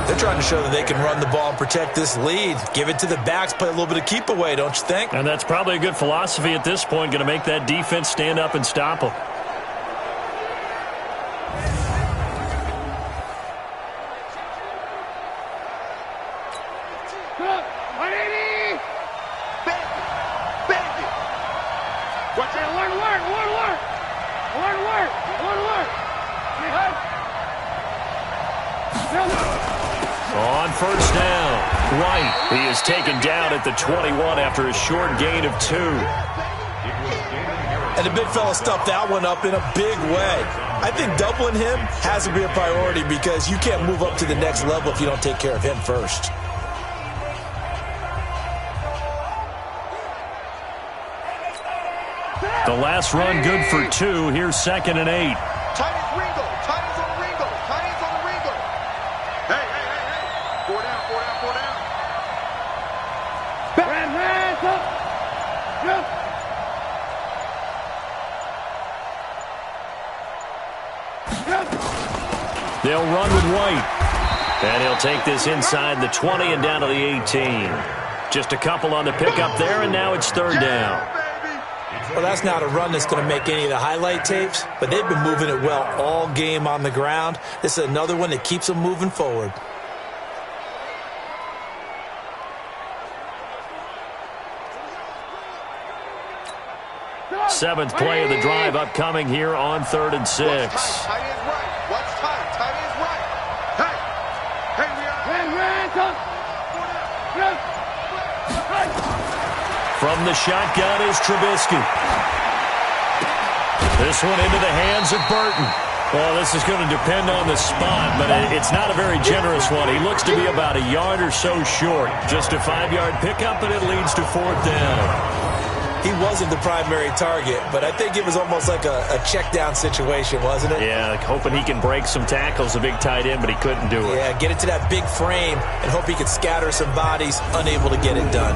They're trying to show that they can run the ball and protect this lead. Give it to the backs, play a little bit of keep away, don't you think? And that's probably a good philosophy at this point, going to make that defense stand up and stop them. On first down, White. He is taken down at the 21 after a short gain of 2. And the big fella stuffed that one up in a big way. I think doubling him has to be a priority because you can't move up to the next level if you don't take care of him first. The last run good for 2. Here's second and 8. Tight ends Ringo. Tight ends on the Ringo. Tight ends on the Ringo. Hey. 4 down. Hands up. Yep. They'll run with White. And he'll take this inside the 20 and down to the 18. Just a couple on the pickup there, and now it's third down. Well, that's not a run that's going to make any of the highlight tapes, but they've been moving it well all game on the ground. This is another one that keeps them moving forward. Seventh play of the drive upcoming here on 3rd and 6. Tight end's right. What's tight? Tight end's right. Hey. Hey, we are. From the shotgun is Trubisky. This one into the hands of Burton. Well, this is going to depend on the spot, but it's not a very generous one. He looks to be about a yard or so short. Just a 5-yard pickup, and it leads to 4th down. He wasn't the primary target, but I think it was almost like a check down situation, wasn't it? Yeah, hoping he can break some tackles, a big tight end, but he couldn't do it. Yeah, get it to that big frame and hope he could scatter some bodies, unable to get it done.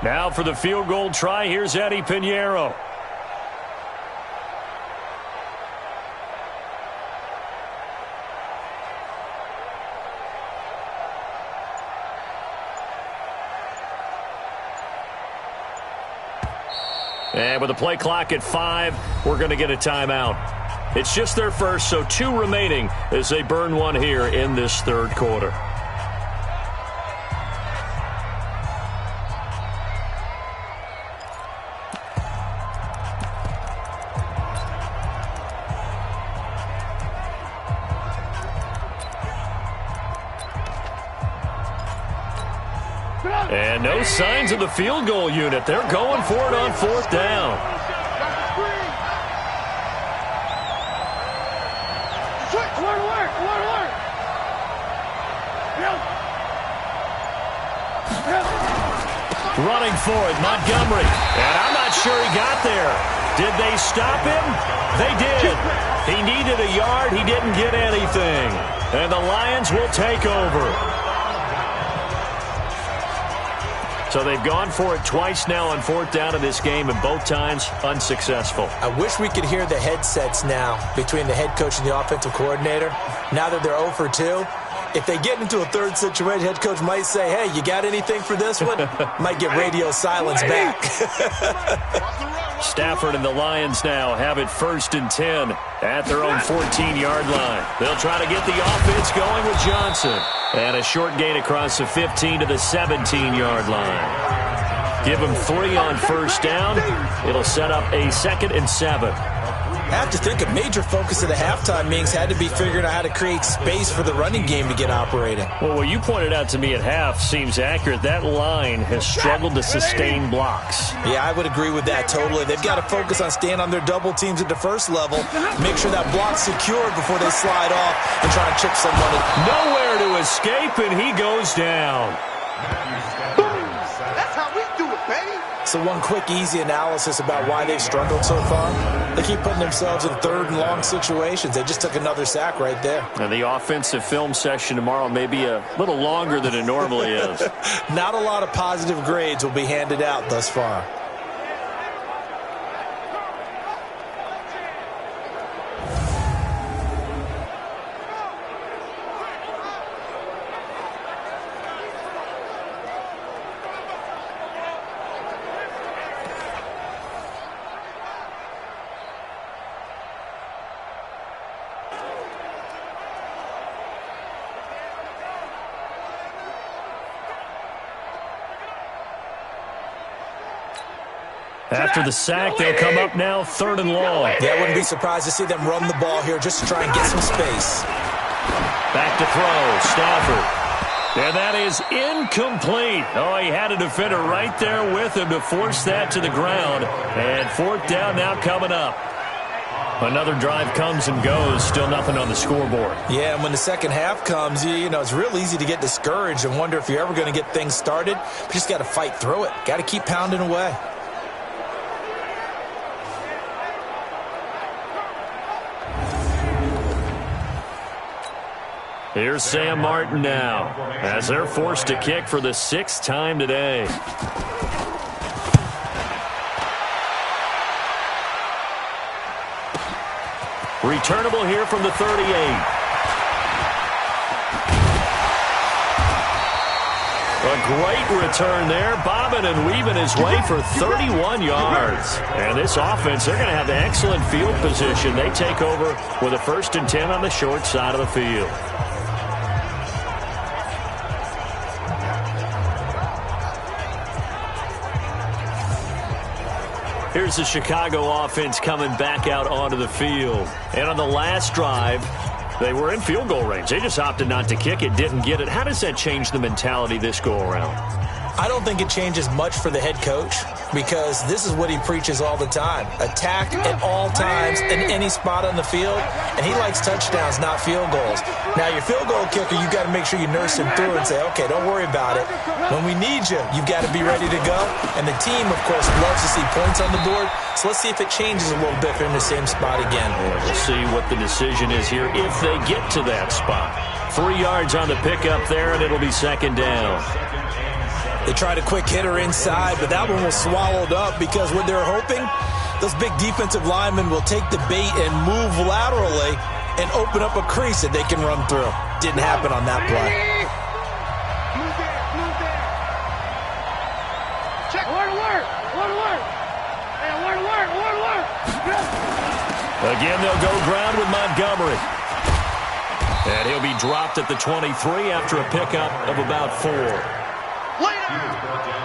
Now for the field goal try, here's Eddie Pinheiro. And with the play clock at 5, we're going to get a timeout. It's just their first, so 2 remaining as they burn one here in this 3rd quarter. And no signs of the field goal unit. They're going for it on 4th down. Running for it, Montgomery. And I'm not sure he got there. Did they stop him? They did. He needed a yard. He didn't get anything. And the Lions will take over. So they've gone for it twice now on 4th down in this game, and both times unsuccessful. I wish we could hear the headsets now between the head coach and the offensive coordinator. Now that they're 0 for 2, if they get into a 3rd situation, head coach might say, hey, you got anything for this one? Might get radio silence back. Stafford and the Lions now have it 1st and 10 at their own 14-yard line. They'll try to get the offense going with Johnson. And a short gain across the 15 to the 17-yard line. Give them 3 on 1st down. It'll set up a 2nd and 7. I have to think a major focus of the halftime meetings had to be figuring out how to create space for the running game to get operating. Well, what you pointed out to me at half seems accurate. That line has struggled to sustain blocks. Yeah, I would agree with that totally. They've got to focus on staying on their double teams at the first level, make sure that block's secured before they slide off and try to chip someone. Nowhere to escape, and he goes down. That's how we do it, baby. So one quick, easy analysis about why they've struggled so far. They keep putting themselves in 3rd and long situations. They just took another sack right there. And the offensive film session tomorrow may be a little longer than it normally is. Not a lot of positive grades will be handed out thus far. After the sack, they'll come up now 3rd and long. Yeah, I wouldn't be surprised to see them run the ball here just to try and get some space. Back to throw, Stafford. And that is incomplete. Oh, he had a defender right there with him to force that to the ground. And 4th down now coming up. Another drive comes and goes, still nothing on the scoreboard. Yeah, and when the second half comes, you know, it's real easy to get discouraged and wonder if you're ever going to get things started. You just got to fight through it. Got to keep pounding away. Here's Sam Martin now, as they're forced to kick for the 6th time today. Returnable here from the 38. A great return there, bobbing and weaving his way for 31 yards. And this offense, they're going to have excellent field position. They take over with a 1st and 10 on the short side of the field. Here's the Chicago offense coming back out onto the field. And on the last drive, they were in field goal range. They just opted not to kick it, didn't get it. How does that change the mentality this go-around? I don't think it changes much for the head coach because this is what he preaches all the time. Attack at all times in any spot on the field, and he likes touchdowns, not field goals. Now, your field goal kicker, you've got to make sure you nurse him through and say, okay, don't worry about it. When we need you, you've got to be ready to go. And the team, of course, loves to see points on the board. So let's see if it changes a little bit for him in the same spot again. We'll see what the decision is here if they get to that spot. 3 yards on the pickup there, and it'll be 2nd down. They tried a quick hitter inside, but that one was swallowed up because what they're hoping, those big defensive linemen will take the bait and move laterally and open up a crease that they can run through. Didn't happen on that play. Move there. Check. Alert. Hey, alert. Again, they'll go ground with Montgomery. And he'll be dropped at the 23 after a pickup of about 4.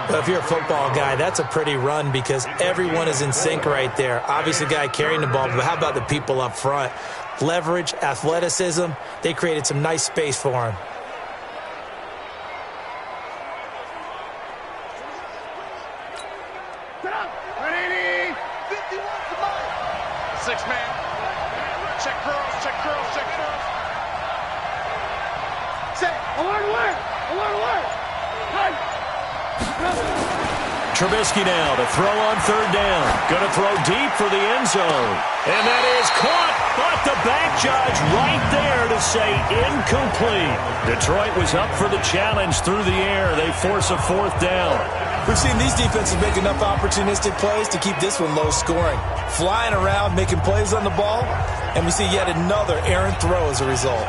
But if you're a football guy, that's a pretty run because everyone is in sync right there. Obviously, the guy carrying the ball, but how about the people up front? Leverage, athleticism, they created some nice space for him. Ready? 51 to mine. 6-man. Check curls. Say, alert. Trubisky now to throw on 3rd down. Going to throw deep for the end zone. And that is caught, but the back judge right there to say incomplete. Detroit was up for the challenge through the air. They force a 4th down. We've seen these defenses make enough opportunistic plays to keep this one low scoring. Flying around, making plays on the ball, and we see yet another errant throw as a result.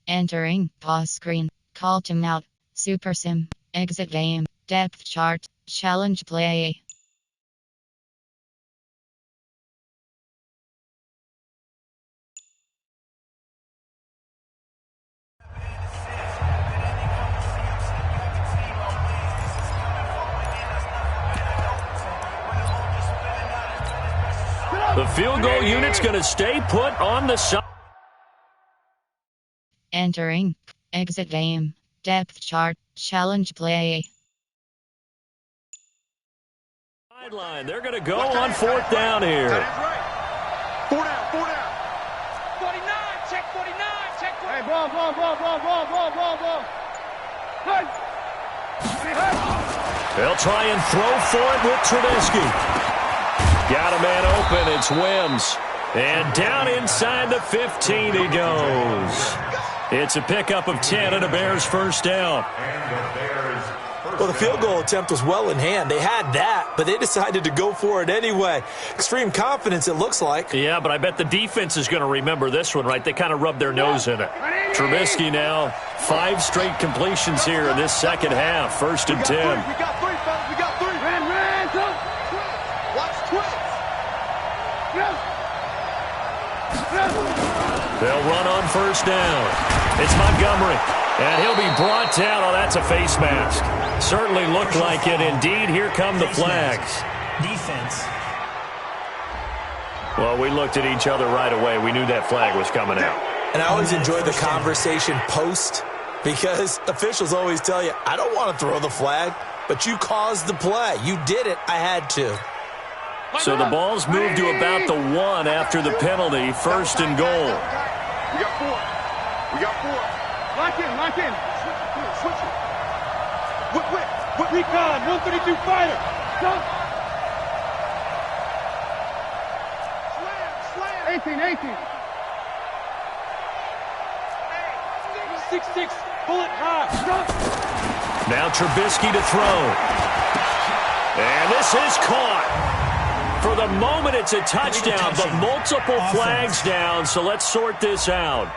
Entering pause screen, call timeout, super sim, exit game, depth chart, challenge play. The field goal unit's going to stay put on the side. Entering exit game, depth chart, challenge play. Sideline. They're going to go on 4th down here. Right. 4 down. 49. Check 49. Hey, ball. Good. They'll try and throw for it with Trubisky. Got a man open. It's Wims. And down inside the 15 he goes. It's a pickup of 10 and a Bears 1st down. Well, the field goal attempt was well in hand. They had that, but they decided to go for it anyway. Extreme confidence, it looks like. Yeah, but I bet the defense is going to remember this one, right? They kind of rubbed their nose in it. Trubisky now, 5 straight completions here in this 2nd half. 1st and 10. We got 3, fellas. We got 3. Ran. Watch 12. They'll run on 1st down. It's Montgomery, and he'll be brought down. Oh, that's a face mask. Certainly looked like it. Indeed, here come the flags. Defense. Well, we looked at each other right away. We knew that flag was coming out. And I always enjoy the conversation post because officials always tell you, I don't want to throw the flag, but you caused the play. You did it. I had to. So the ball's moved to about the 1 after the penalty. 1st and goal. We got 4. Lock in. Switch it. Recon, 132 fighter. Jump. 18. 6'6", bullet high. Jump. Now Trubisky to throw. And this is caught. For the moment, it's a touchdown, but multiple flags down, so let's sort this out.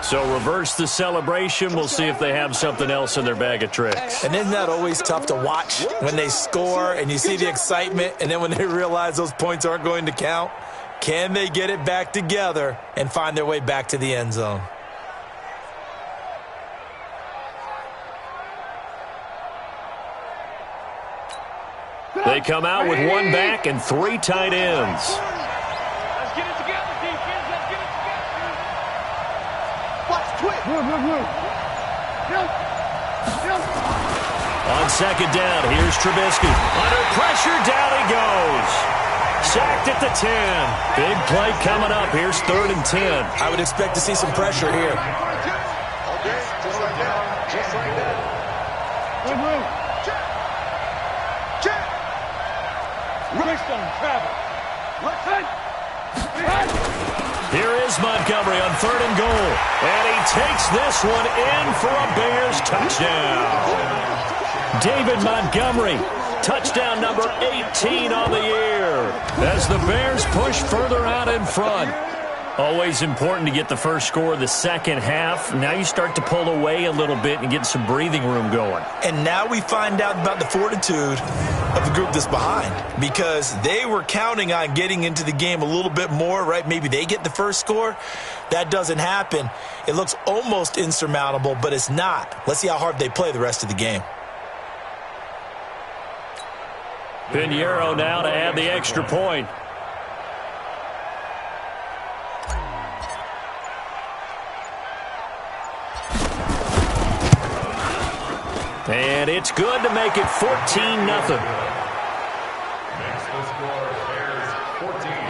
So reverse the celebration. We'll see if they have something else in their bag of tricks. And isn't that always tough to watch when they score and you see the excitement, and then when they realize those points aren't going to count? Can they get it back together and find their way back to the end zone? They come out with one back and three tight ends. Let's get it together, defense. Let's get it together. Watch twitch. Move. Jump. On second down, here's Trubisky. Under pressure, down he goes. Sacked at the 10. Big play coming up. Here's 3rd and 10. I would expect to see some pressure here. Okay, just like that. Move. Check. Wrist on travel. Left hand. Here is Montgomery on 3rd and goal. And he takes this one in for a Bears touchdown. David Montgomery, touchdown number 18 on the year, as the Bears push further out in front. Always important to get the first score of the second half. Now you start to pull away a little bit and get some breathing room going. And now we find out about the fortitude of the group that's behind, because they were counting on getting into the game a little bit more, right? Maybe they get the first score. That doesn't happen. It looks almost insurmountable, but it's not. Let's see how hard they play the rest of the game. Pinheiro now to add the extra point. And it's good to make it 14-0.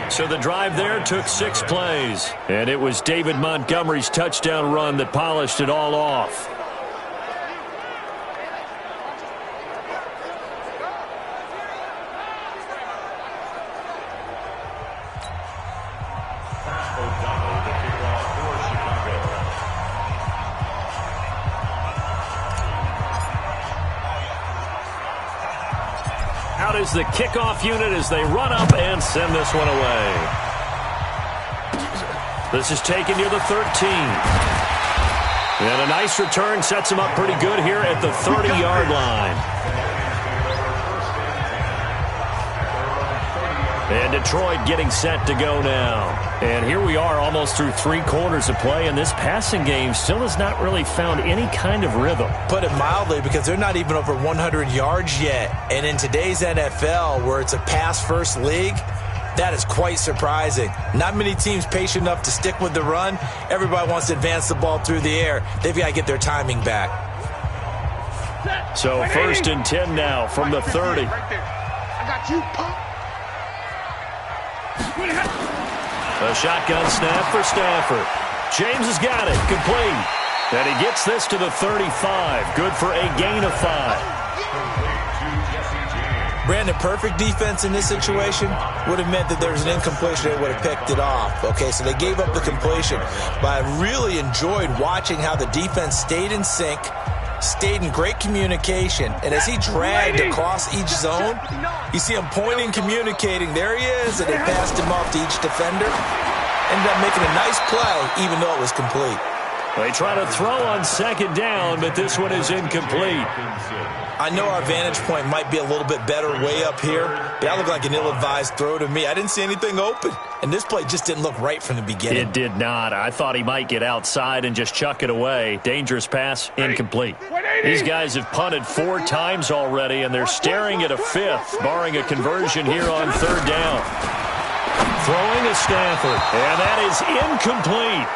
So the drive there took 6 plays. And it was David Montgomery's touchdown run that polished it all off. Out is the kickoff unit as they run up and send this one away. This is taken near the 13. And a nice return sets him up pretty good here at the 30-yard line. And Detroit getting set to go now. And here we are almost through 3 quarters of play, and this passing game still has not really found any kind of rhythm. Put it mildly, because they're not even over 100 yards yet. And in today's NFL, where it's a pass-first league, that is quite surprising. Not many teams patient enough to stick with the run. Everybody wants to advance the ball through the air. They've got to get their timing back. So 1st and 10 now from the 30. I got you, punk. A shotgun snap for Stafford. James has got it, complete. And he gets this to the 35. Good for a gain of 5. Brandon, perfect defense in this situation would have meant that there was an incompletion. They would have picked it off. Okay, so they gave up the completion. But I really enjoyed watching how the defense stayed in sync, stayed in great communication. And as he dragged across each zone, you see him pointing, communicating. There he is, and they passed him off to each defender. Ended up making a nice play, even though it was complete. They try to throw on 2nd down, but this one is incomplete. I know our vantage point might be a little bit better way up here, but that looked like an ill-advised throw to me. I didn't see anything open, and this play just didn't look right from the beginning. It did not. I thought he might get outside and just chuck it away. Dangerous pass, incomplete. These guys have punted 4 times already, and they're staring at a 5th, barring a conversion here on 3rd down. Throwing to Stafford, and that is incomplete.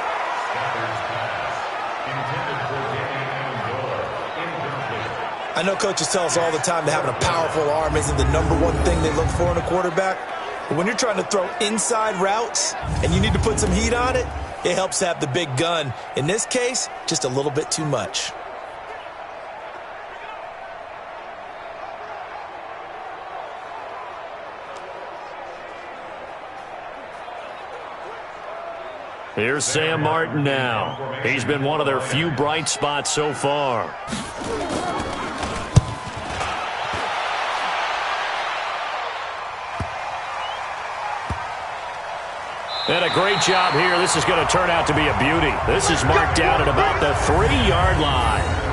I know coaches tell us all the time that having a powerful arm isn't the #1 thing they look for in a quarterback. But when you're trying to throw inside routes and you need to put some heat on it, it helps to have the big gun. In this case, just a little bit too much. Here's Sam Martin now. He's been one of their few bright spots so far. And a great job here. This is going to turn out to be a beauty. This is marked out at about the 3-yard line.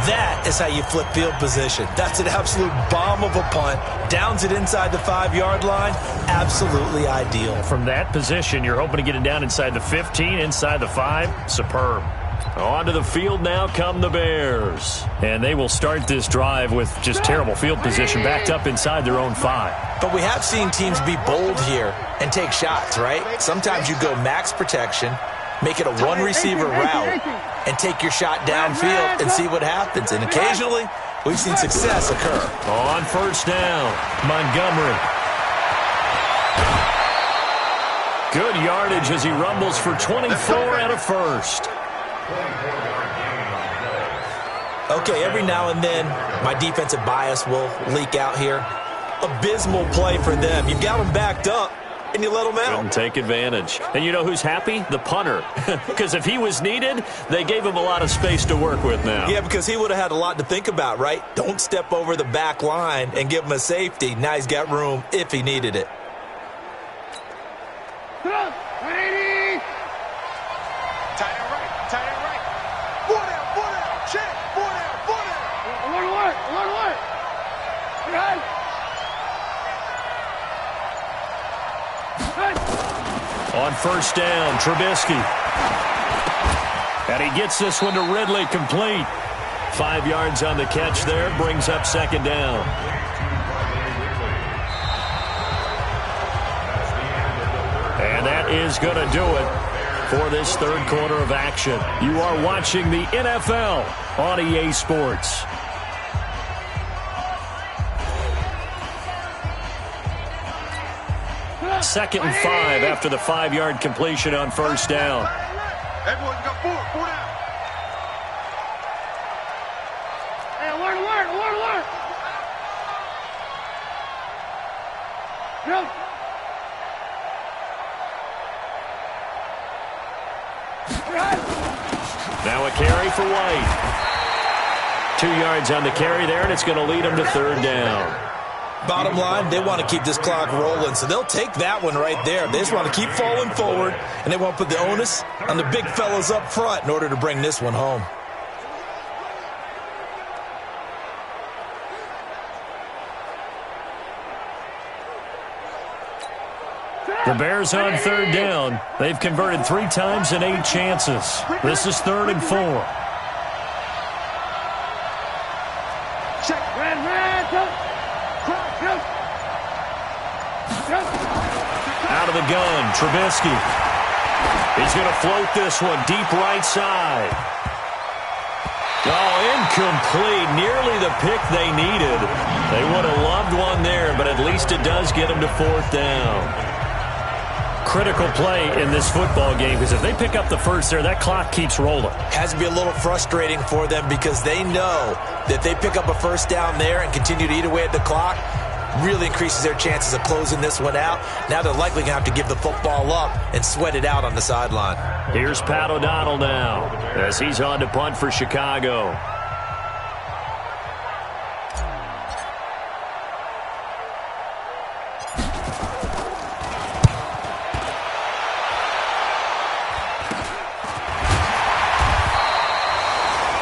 That is how you flip field position. That's an absolute bomb of a punt. Downs it inside the 5-yard line. Absolutely ideal. From that position, you're hoping to get it down inside the 15, inside the 5. Superb. Onto the field now come the Bears. And they will start this drive with just terrible field position backed up inside their own 5. But we have seen teams be bold here and take shots, right? Sometimes you go max protection, make it a one-receiver route, and take your shot downfield and see what happens. And occasionally, we've seen success occur. On first down, Montgomery. Good yardage as he rumbles for 24 and a first. Okay, every now and then, my defensive bias will leak out here. Abysmal play for them. You've got them backed up, and you let them out. Couldn't take advantage. And you know who's happy? The punter. Because if he was needed, they gave him a lot of space to work with now. Yeah, because he would have had a lot to think about, right? Don't step over the back line and give him a safety. Now he's got room if he needed it. On first down, Trubisky. And he gets this one to Ridley, complete. 5 yards on the catch there, brings up second down. And that is going to do it for this third quarter of action. You are watching the NFL on EA Sports. Second and 5 after the 5-yard completion on first down. Everyone's got 4 down. Hey, alert. Go. Now a carry for White. 2 yards on the carry there, and it's going to lead him to third down. Bottom line, they want to keep this clock rolling, so they'll take that one right there. They just want to keep falling forward, and they want to put the onus on the big fellas up front in order to bring this one home. The Bears on third down. They've converted 3 times in 8 chances. This is 3rd and 4. Check. Red. Out of the gun, Trubisky. He's going to float this one deep right side. Oh, incomplete. Nearly the pick they needed. They would have loved one there, but at least it does get them to 4th down. Critical play in this football game, because if they pick up the first there, that clock keeps rolling. Has to be a little frustrating for them because they know that they pick up a first down there and continue to eat away at the clock, really increases their chances of closing this one out. Now they're likely going to have to give the football up and sweat it out on the sideline. Here's Pat O'Donnell now as he's on to punt for Chicago.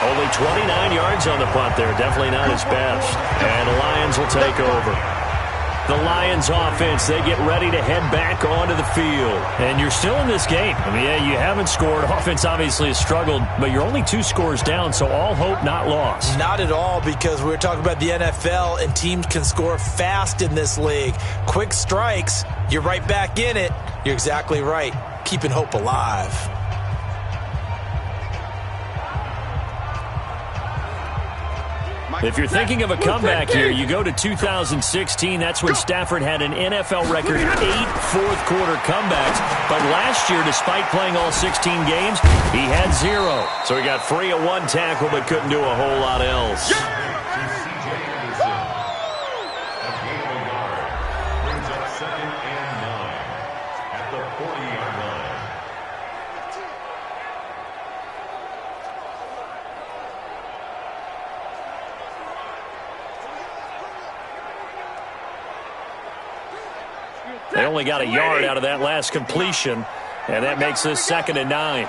Only 29 yards on the punt there. Definitely not his best. And the Lions will take over. The Lions offense, they get ready to head back onto the field. And you're still in this game. I mean, yeah, you haven't scored. Offense obviously has struggled, but you're only 2 scores down, so all hope not lost. Not at all, because we're talking about the NFL, and teams can score fast in this league. Quick strikes, you're right back in it. You're exactly right. Keeping hope alive. If you're thinking of a comeback here, you go to 2016. That's when Stafford had an NFL record 8 fourth-quarter comebacks. But last year, despite playing all 16 games, he had 0. So he got free of 1 tackle but couldn't do a whole lot else. They only got a yard out of that last completion, and that makes this 2nd and 9.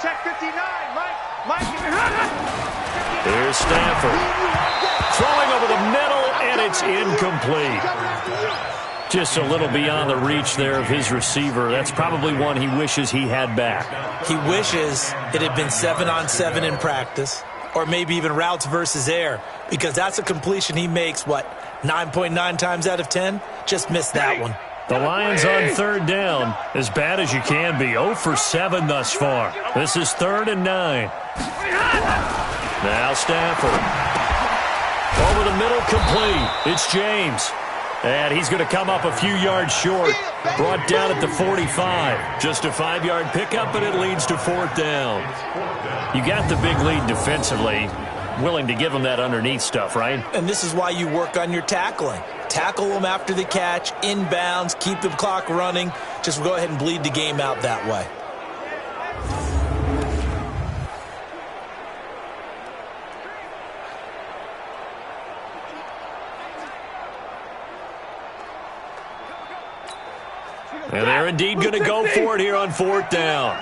Here's Stafford. Throwing over the middle, and it's incomplete. Just a little beyond the reach there of his receiver. That's probably one he wishes he had back. He wishes it had been 7-on-7 in practice, or maybe even routes versus air, because that's a completion he makes, 9.9 times out of 10? Just missed that one. The Lions on 3rd down, as bad as you can be. 0 for 7 thus far. This is 3rd and 9. Now Stafford. Over the middle, complete. It's James. And he's going to come up a few yards short. Brought down at the 45. Just a 5-yard pickup, but it leads to 4th down. You got the big lead defensively. Willing to give them that underneath stuff, right? And this is why you work on your tackling. Tackle them after the catch, inbounds, keep the clock running. Just go ahead and bleed the game out that way. And they're indeed going to go for it here on 4th down.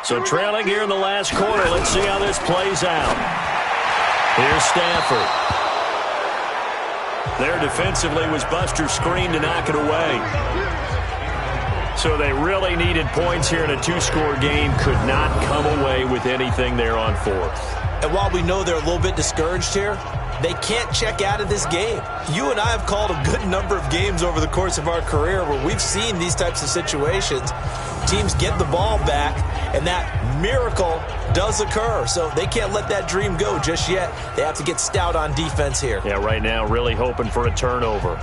So trailing here in the last quarter. Let's see how this plays out. Here's Stafford. There defensively was Buster's screen to knock it away. So they really needed points here in a 2-score game. Could not come away with anything there on 4th. And while we know they're a little bit discouraged here, they can't check out of this game. You and I have called a good number of games over the course of our career where we've seen these types of situations. Teams get the ball back, and that miracle does occur. So they can't let that dream go just yet. They have to get stout on defense here. Yeah, right now really hoping for a turnover.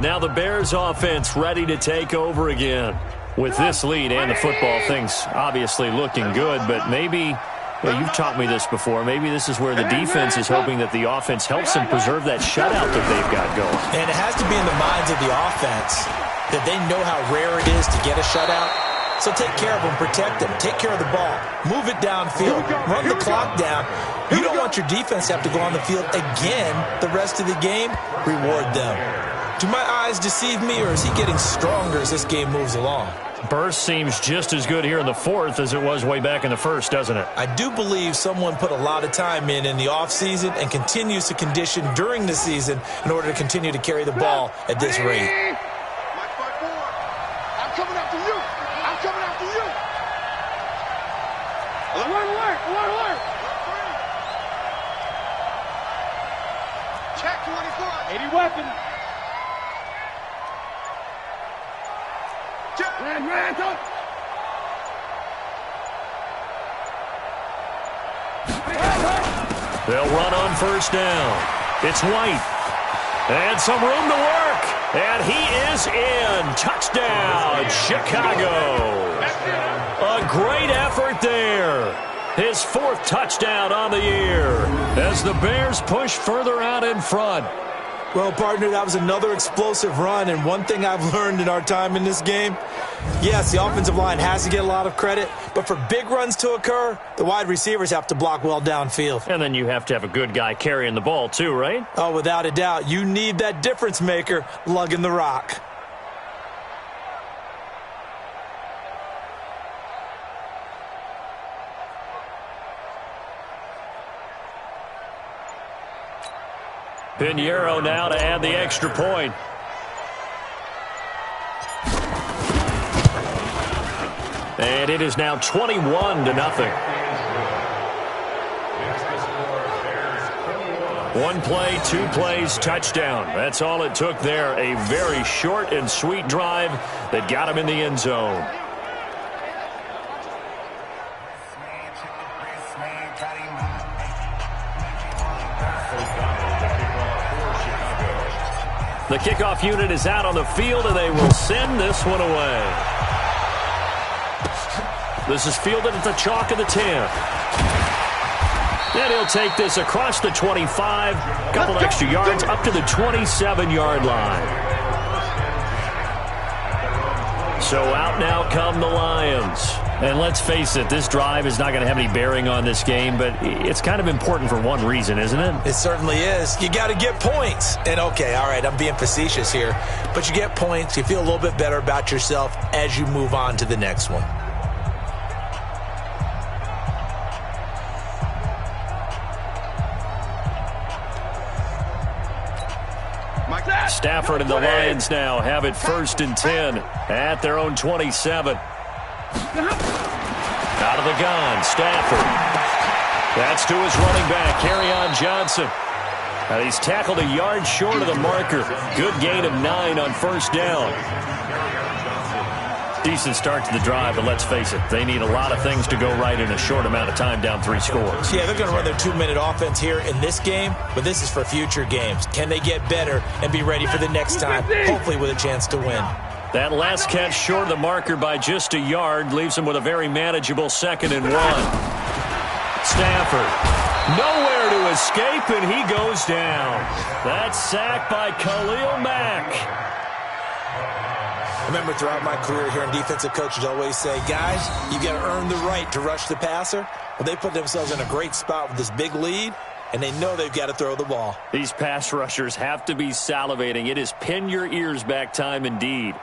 Now the Bears offense ready to take over again. With this lead and the football, things obviously looking good, but maybe... Well, you've taught me this before. Maybe this is where the defense is hoping that the offense helps them preserve that shutout that they've got going. And it has to be in the minds of the offense that they know how rare it is to get a shutout. So take care of them, protect them, take care of the ball, move it downfield, run the clock down. You don't want your defense to have to go on the field again the rest of the game. Reward them. Do my eyes deceive me, or is he getting stronger as this game moves along? Burst seems just as good here in the 4th as it was way back in the 1st, doesn't it? I do believe someone put a lot of time in the offseason and continues to condition during the season in order to continue to carry the ball at this rate. I'm coming after you. I'm coming after you. Alert, alert, alert, alert. Check 24. 80 weapon. Ran, up. They'll run on 1st down. It's White. And some room to work. And he is in. Touchdown, Chicago. A great effort there. His 4th touchdown on the year as the Bears push further out in front. Well, partner, that was another explosive run, and one thing I've learned in our time in this game, yes, the offensive line has to get a lot of credit, but for big runs to occur, the wide receivers have to block well downfield. And then you have to have a good guy carrying the ball too, right? Oh, without a doubt. You need that difference maker lugging the rock. Pinheiro now to add the extra point. And it is now 21-0. One play, 2 plays, touchdown. That's all it took there. A very short and sweet drive that got him in the end zone. The kickoff unit is out on the field, and they will send this one away. This is fielded at the chalk of the 10. And he'll take this across the 25, couple extra yards up to the 27-yard line. So out now come the Lions. And let's face it, this drive is not going to have any bearing on this game, but it's kind of important for one reason, isn't it? It certainly is. You got to get points. And okay, all right, I'm being facetious here, but you get points, you feel a little bit better about yourself as you move on to the next one. Stafford and the Lions now have it 1st and 10 at their own 27. Out of the gun, Stafford. That's to his running back, Kerryon Johnson. He's tackled a yard short of the marker. Good gain of 9 on 1st down. Decent start to the drive, but let's face it, they need a lot of things to go right in a short amount of time, down 3 scores. Yeah, they're going to run their 2-minute offense here in this game, but this is for future games. Can they get better and be ready for the next time, hopefully with a chance to win? That last catch short of the marker by just a yard leaves him with a very manageable 2nd and 1. Stafford, nowhere to escape, and he goes down. That's sacked by Khalil Mack. I remember throughout my career here in defensive coaches always say, guys, you got to earn the right to rush the passer. Well, they put themselves in a great spot with this big lead, and they know they've got to throw the ball. These pass rushers have to be salivating. It is pin your ears back time indeed.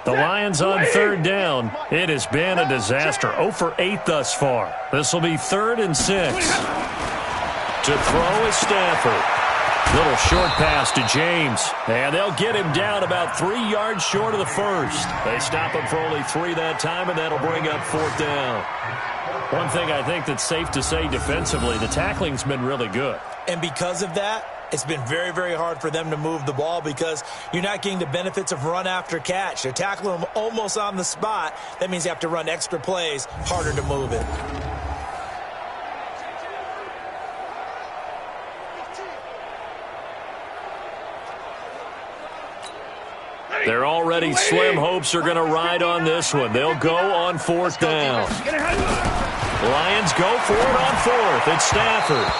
The Lions on 3rd down. It has been a disaster. 0 for 8 thus far. This will be 3rd and 6. To throw is Stafford. Little short pass to James. And they'll get him down about 3 yards short of the 1st. They stop him for only 3 that time, and that'll bring up 4th down. One thing I think that's safe to say defensively, the tackling's been really good. And because of that, it's been very, very hard for them to move the ball because you're not getting the benefits of run after catch. They're tackling them almost on the spot. That means you have to run extra plays, harder to move it. They're already slim hopes are going to ride on this one. They'll go on 4th down. Lions go for it on 4th. It's Stafford.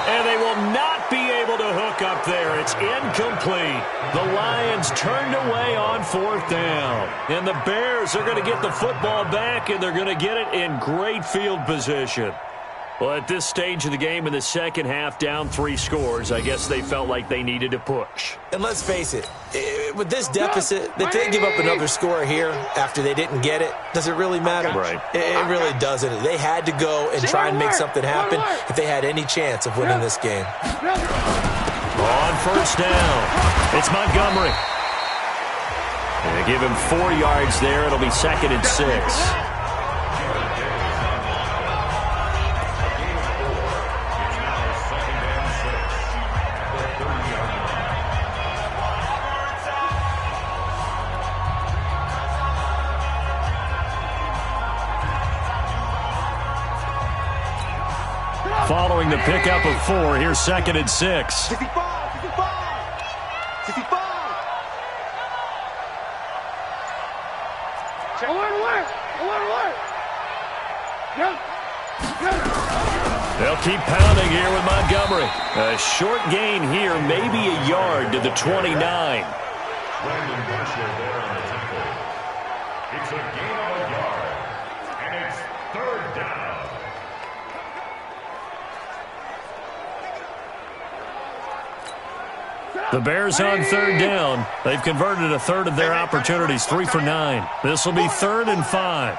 And they will not be able to hook up there. It's incomplete. The Lions turned away on 4th down. And the Bears are going to get the football back, and they're going to get it in great field position. Well, at this stage of the game in the second half, down 3 scores, I guess they felt like they needed to push. And let's face it, with this deficit, if they give up another score here after they didn't get it, does it really matter? Right. It really doesn't. They had to go and try and make something happen if they had any chance of winning this game. On 1st down, it's Montgomery. And they give him 4 yards there. It'll be 2nd and 6. Following the pickup of 4, here's 2nd and 6. 65. They'll keep pounding here with Montgomery. A short gain here, maybe a yard to the 29. It's a gain of a yard, and it's 3rd down. The Bears on 3rd down. They've converted a third of their opportunities, 3 for 9. This will be 3rd and 5.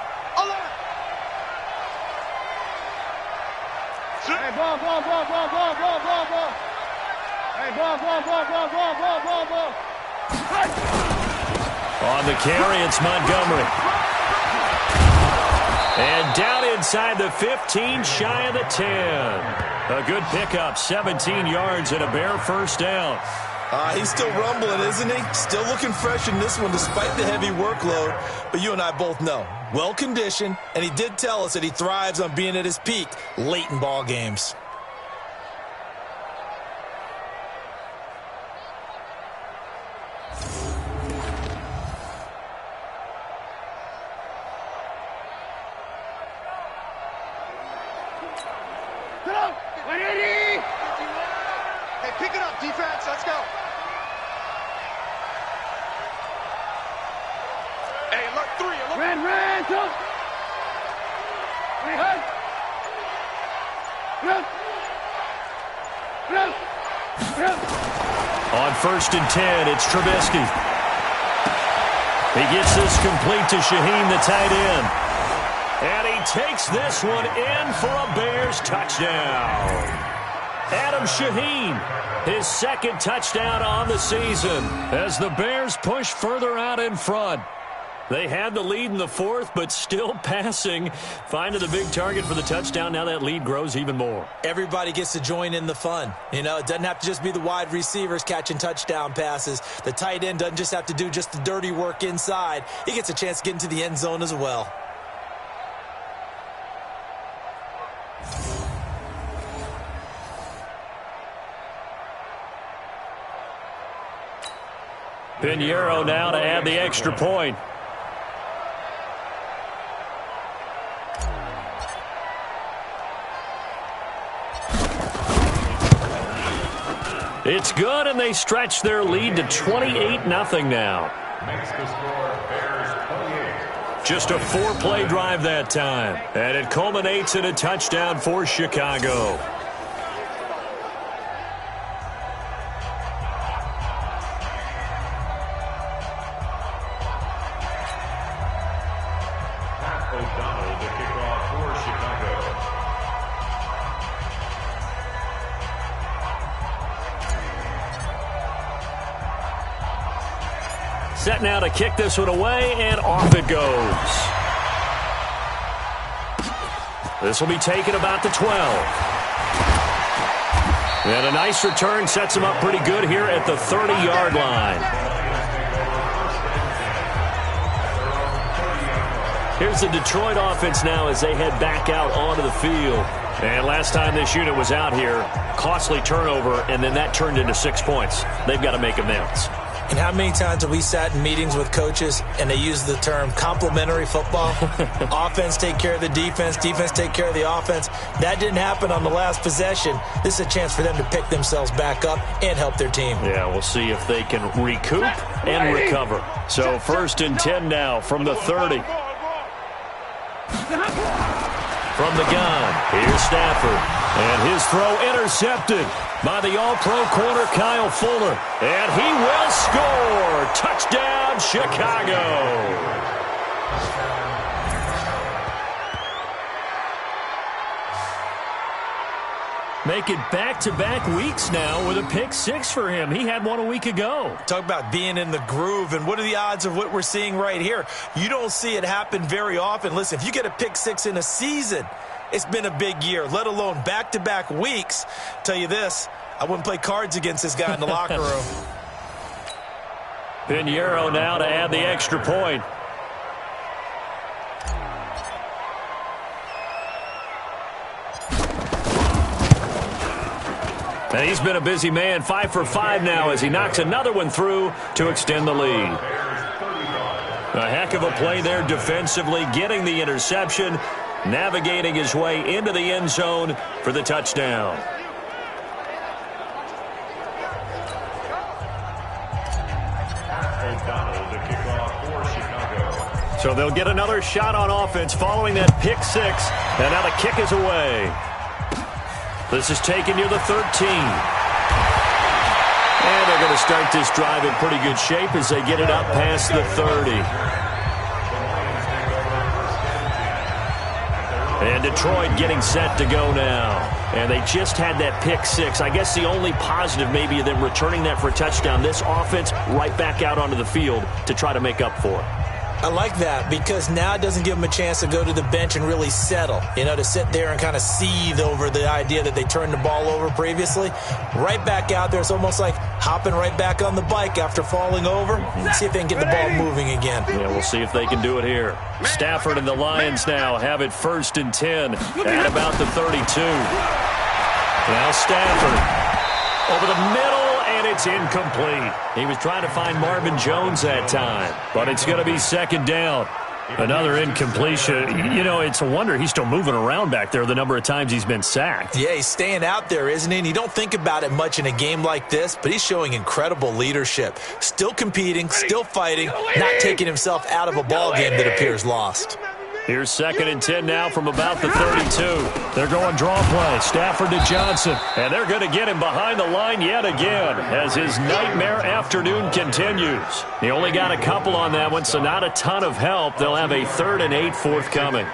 On the carry, it's Montgomery. And down inside the 15, shy of the 10. A good pickup, 17 yards and a Bear 1st down. He's still rumbling, isn't he? Still looking fresh in this one despite the heavy workload. But you and I both know, well-conditioned, and he did tell us that he thrives on being at his peak late in ball games. Hey, pick it up, defense. Let's go. Hey, look, 3. Look. Red, go. On 1st and 10, it's Trubisky. He gets this complete to Shaheen, the tight end. And he takes this one in for a Bears touchdown. Adam Shaheen, his 2nd touchdown on the season as the Bears push further out in front. They had the lead in the 4th, but still passing. Finding the big target for the touchdown. Now that lead grows even more. Everybody gets to join in the fun. You know, it doesn't have to just be the wide receivers catching touchdown passes. The tight end doesn't just have to do just the dirty work inside. He gets a chance to get into the end zone as well. Pinheiro now to add the extra point. It's good, and they stretch their lead to 28-0 now. Makes the score Bears 28. Just a 4-play drive that time, and it culminates in a touchdown for Chicago. O'Donnell to kick off for Chicago. Set now to kick this one away, and off it goes. This will be taken about the 12. And a nice return sets him up pretty good here at the 30-yard line. Here's the Detroit offense now as they head back out onto the field. And last time this unit was out here, costly turnover, and then that turned into 6 points. They've got to make amends. And how many times have we sat in meetings with coaches and they use the term complementary football? Offense take care of the defense, defense take care of the offense. That didn't happen on the last possession. This is a chance for them to pick themselves back up and help their team. Yeah, we'll see if they can recoup and recover. So 1st and 10 now from the 30. From the gun, here's Stafford. And his throw intercepted by the all-pro corner Kyle Fuller. And he will score. Touchdown, Chicago. Make it back-to-back weeks now with a pick 6 for him. He had one a week ago. Talk about being in the groove, and what are the odds of what we're seeing right here? You don't see it happen very often. Listen, if you get a pick 6 in a season, it's been a big year, let alone back-to-back weeks. Tell you this, I wouldn't play cards against this guy in the locker room. Pinheiro now to add the extra point. And he's been a busy man, 5 for 5 now as he knocks another one through to extend the lead. A heck of a play there defensively, getting the interception, navigating his way into the end zone for the touchdown. O'Donnell to kick off for Chicago. So they'll get another shot on offense following that pick 6, and now the kick is away. This is taken near the 13. And they're going to start this drive in pretty good shape as they get it up past the 30. And Detroit getting set to go now. And they just had that pick 6. I guess the only positive maybe of them returning that for a touchdown. This offense right back out onto the field to try to make up for it. I like that because now it doesn't give them a chance to go to the bench and really settle, you know, to sit there and kind of seethe over the idea that they turned the ball over previously. Right back out there, it's almost like hopping right back on the bike after falling over. See if they can get the ball moving again. Yeah, we'll see if they can do it here. Stafford and the Lions now have it 1st and 10 at about the 32. Now Stafford over the middle. It's incomplete. He was trying to find Marvin Jones that time, but it's going to be 2nd down. Another incompletion. You know, it's a wonder he's still moving around back there the number of times he's been sacked. Yeah, he's staying out there, isn't he? And you don't think about it much in a game like this, but he's showing incredible leadership. Still competing, still fighting, not taking himself out of a ball game that appears lost. Here's 2nd and 10 now from about the 32. They're going draw play. Stafford to Johnson. And they're going to get him behind the line yet again as his nightmare afternoon continues. He only got a couple on that one, so not a ton of help. They'll have a 3rd and 8 forthcoming.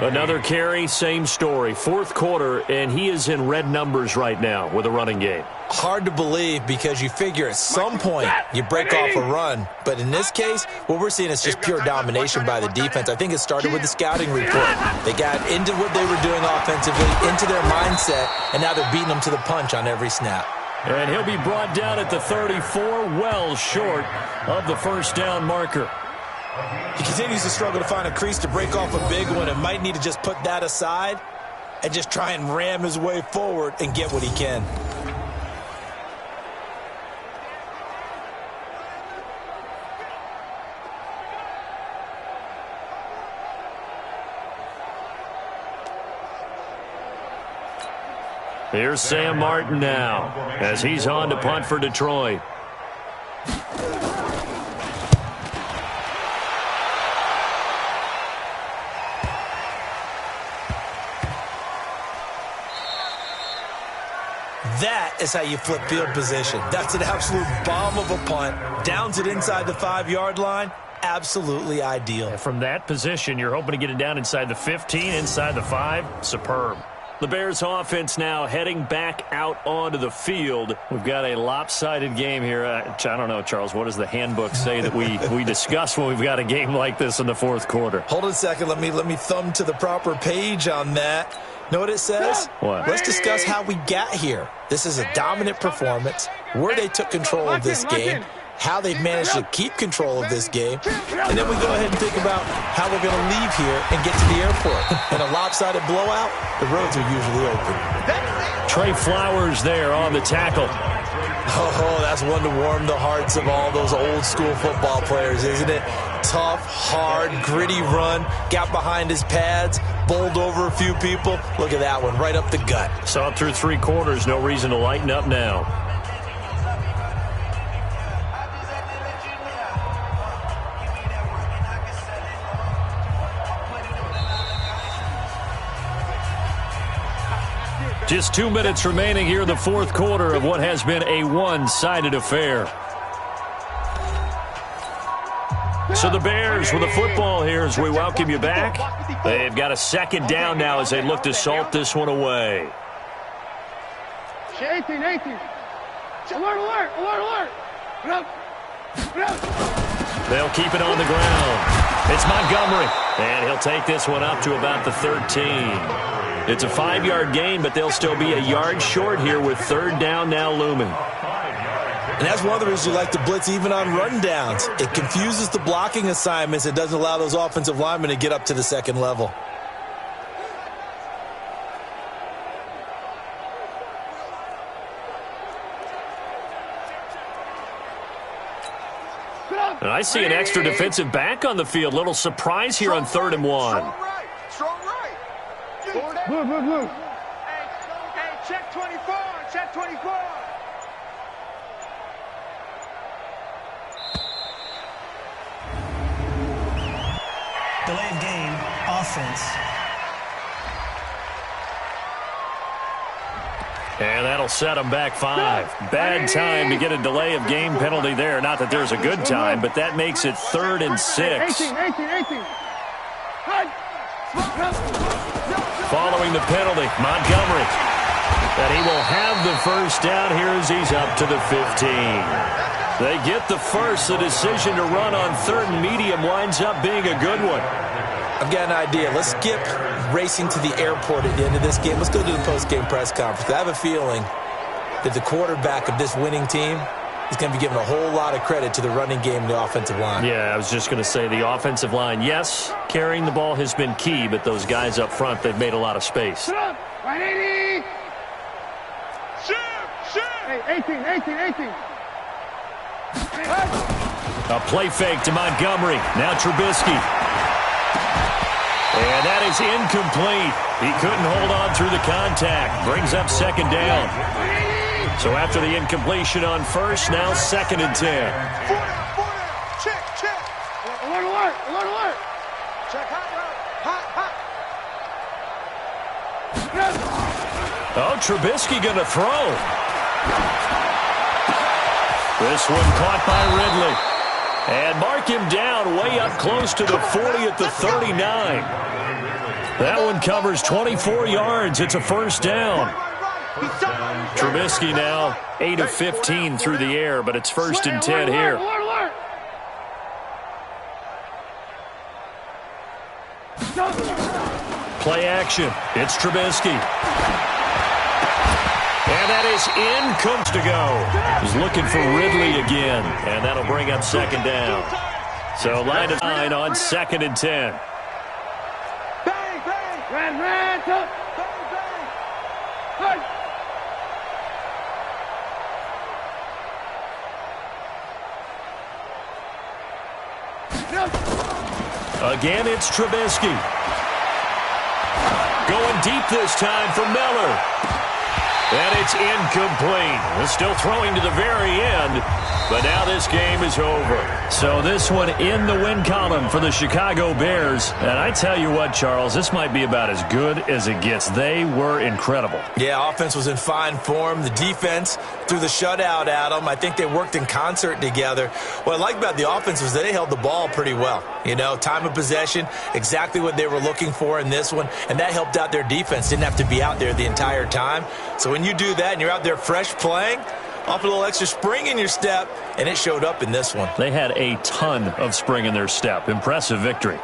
Another carry, same story. 4th quarter, and he is in red numbers right now with a running game. Hard to believe because you figure at some point you break off a run. But in this case, what we're seeing is just pure domination by the defense. I think it started with the scouting report. They got into what they were doing offensively, into their mindset, and now they're beating them to the punch on every snap. And he'll be brought down at the 34, well short of the first down marker. He continues to struggle to find a crease to break off a big one and might need to just put that aside and just try and ram his way forward and get what he can. Here's Sam Martin now as he's on to punt for Detroit. That is how you flip field position. That's an absolute bomb of a punt. Downs it inside the 5-yard line. Absolutely ideal. From that position, you're hoping to get it down inside the 15, inside the 5. Superb. The Bears offense now heading back out onto the field. We've got a lopsided game here. I don't know, Charles, what does the handbook say that we discuss when we've got a game like this in the 4th quarter? Hold on a second. Let me thumb to the proper page on that. Know what it says? What? Let's discuss how we got here. This is a dominant performance, where they took control of this game, how they've managed to keep control of this game, and then we go ahead and think about how we're going to leave here and get to the airport. In a lopsided blowout, the roads are usually open. Trey Flowers there on the tackle. Oh, that's one to warm the hearts of all those old school football players, isn't it? Tough, hard, gritty run, got behind his pads, bowled over a few people. Look at that one, right up the gut. Saw it through 3 quarters, no reason to lighten up now. Just 2 minutes remaining here in the 4th quarter of what has been a one-sided affair. So the Bears with the football here as we welcome you back. They've got a 2nd down now as they look to salt this one away. 18. Alert. They'll keep it on the ground. It's Montgomery, and he'll take this one up to about the 13. It's a 5-yard gain, but they'll still be a yard short here with 3rd down now looming. And that's one of the reasons you like to blitz even on rundowns. It confuses the blocking assignments. It doesn't allow those offensive linemen to get up to the 2nd level. And I see an extra defensive back on the field. Little surprise here on 3rd and 1. Strong right. Blue. Hey, check 24. Delay of game, offense. And that'll set them back 5. Bad time to get a delay of game penalty there. Not that there's a good time, but that makes it 3rd and 6. 18. Following the penalty, Montgomery. And he will have the first down here as he's up to the 15. They get the first. The decision to run on 3rd and medium winds up being a good one. I've got an idea. Let's skip racing to the airport at the end of this game. Let's go to the post-game press conference. I have a feeling that the quarterback of this winning team is going to be given a whole lot of credit to the running game and the offensive line. Yeah, I was just going to say the offensive line, yes, carrying the ball has been key, but those guys up front, they've made a lot of space. Right 80. Shoot. Hey, 18. A play fake to Montgomery. Now Trubisky. And that is incomplete. He couldn't hold on through the contact. Brings up second down. So after the incompletion on first, now 2nd and 10. Check, check. Alert, alert. Check, hot. Oh, Trubisky going to throw. This one caught by Ridley. And mark him down way up close to the 40 at the 39. That one covers 24 yards. It's a first down. Trubisky now 8 of 15 through the air, but it's 1st and 10 here. Play action. It's Trubisky. And that is incomplete to go. He's looking for Ridley again, and that'll bring up second down. So line of 9 on 2nd and 10. Bang, bang. Ran, bang, bang. Again, it's Trubisky. Going deep this time for Miller. And it's incomplete. Still throwing to the very end, but now this game is over. So this one in the win column for the Chicago Bears. And I tell you what, Charles, this might be about as good as it gets. They were incredible. Yeah, offense was in fine form. The defense threw the shutout at them. I think they worked in concert together. What I like about the offense was they held the ball pretty well. You know, time of possession, exactly what they were looking for in this one, and that helped out their defense. Didn't have to be out there the entire time. So when you do that and you're out there fresh playing, off a little extra spring in your step, and it showed up in this one. They had a ton of spring in their step. Impressive victory.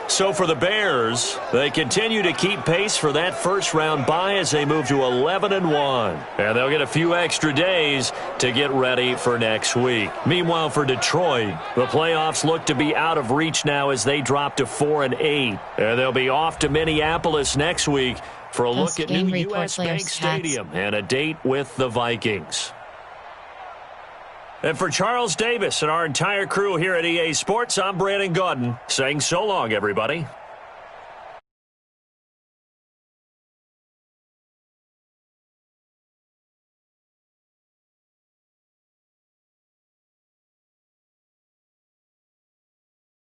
So for the Bears, they continue to keep pace for that first-round bye as they move to 11-1. And they'll get a few extra days to get ready for next week. Meanwhile, for Detroit, the playoffs look to be out of reach now as they drop to 4-8. And they'll be off to Minneapolis next week for a look at new U.S. Bank Stadium and a date with the Vikings. And for Charles Davis and our entire crew here at EA Sports, I'm Brandon Gaudin saying so long, everybody.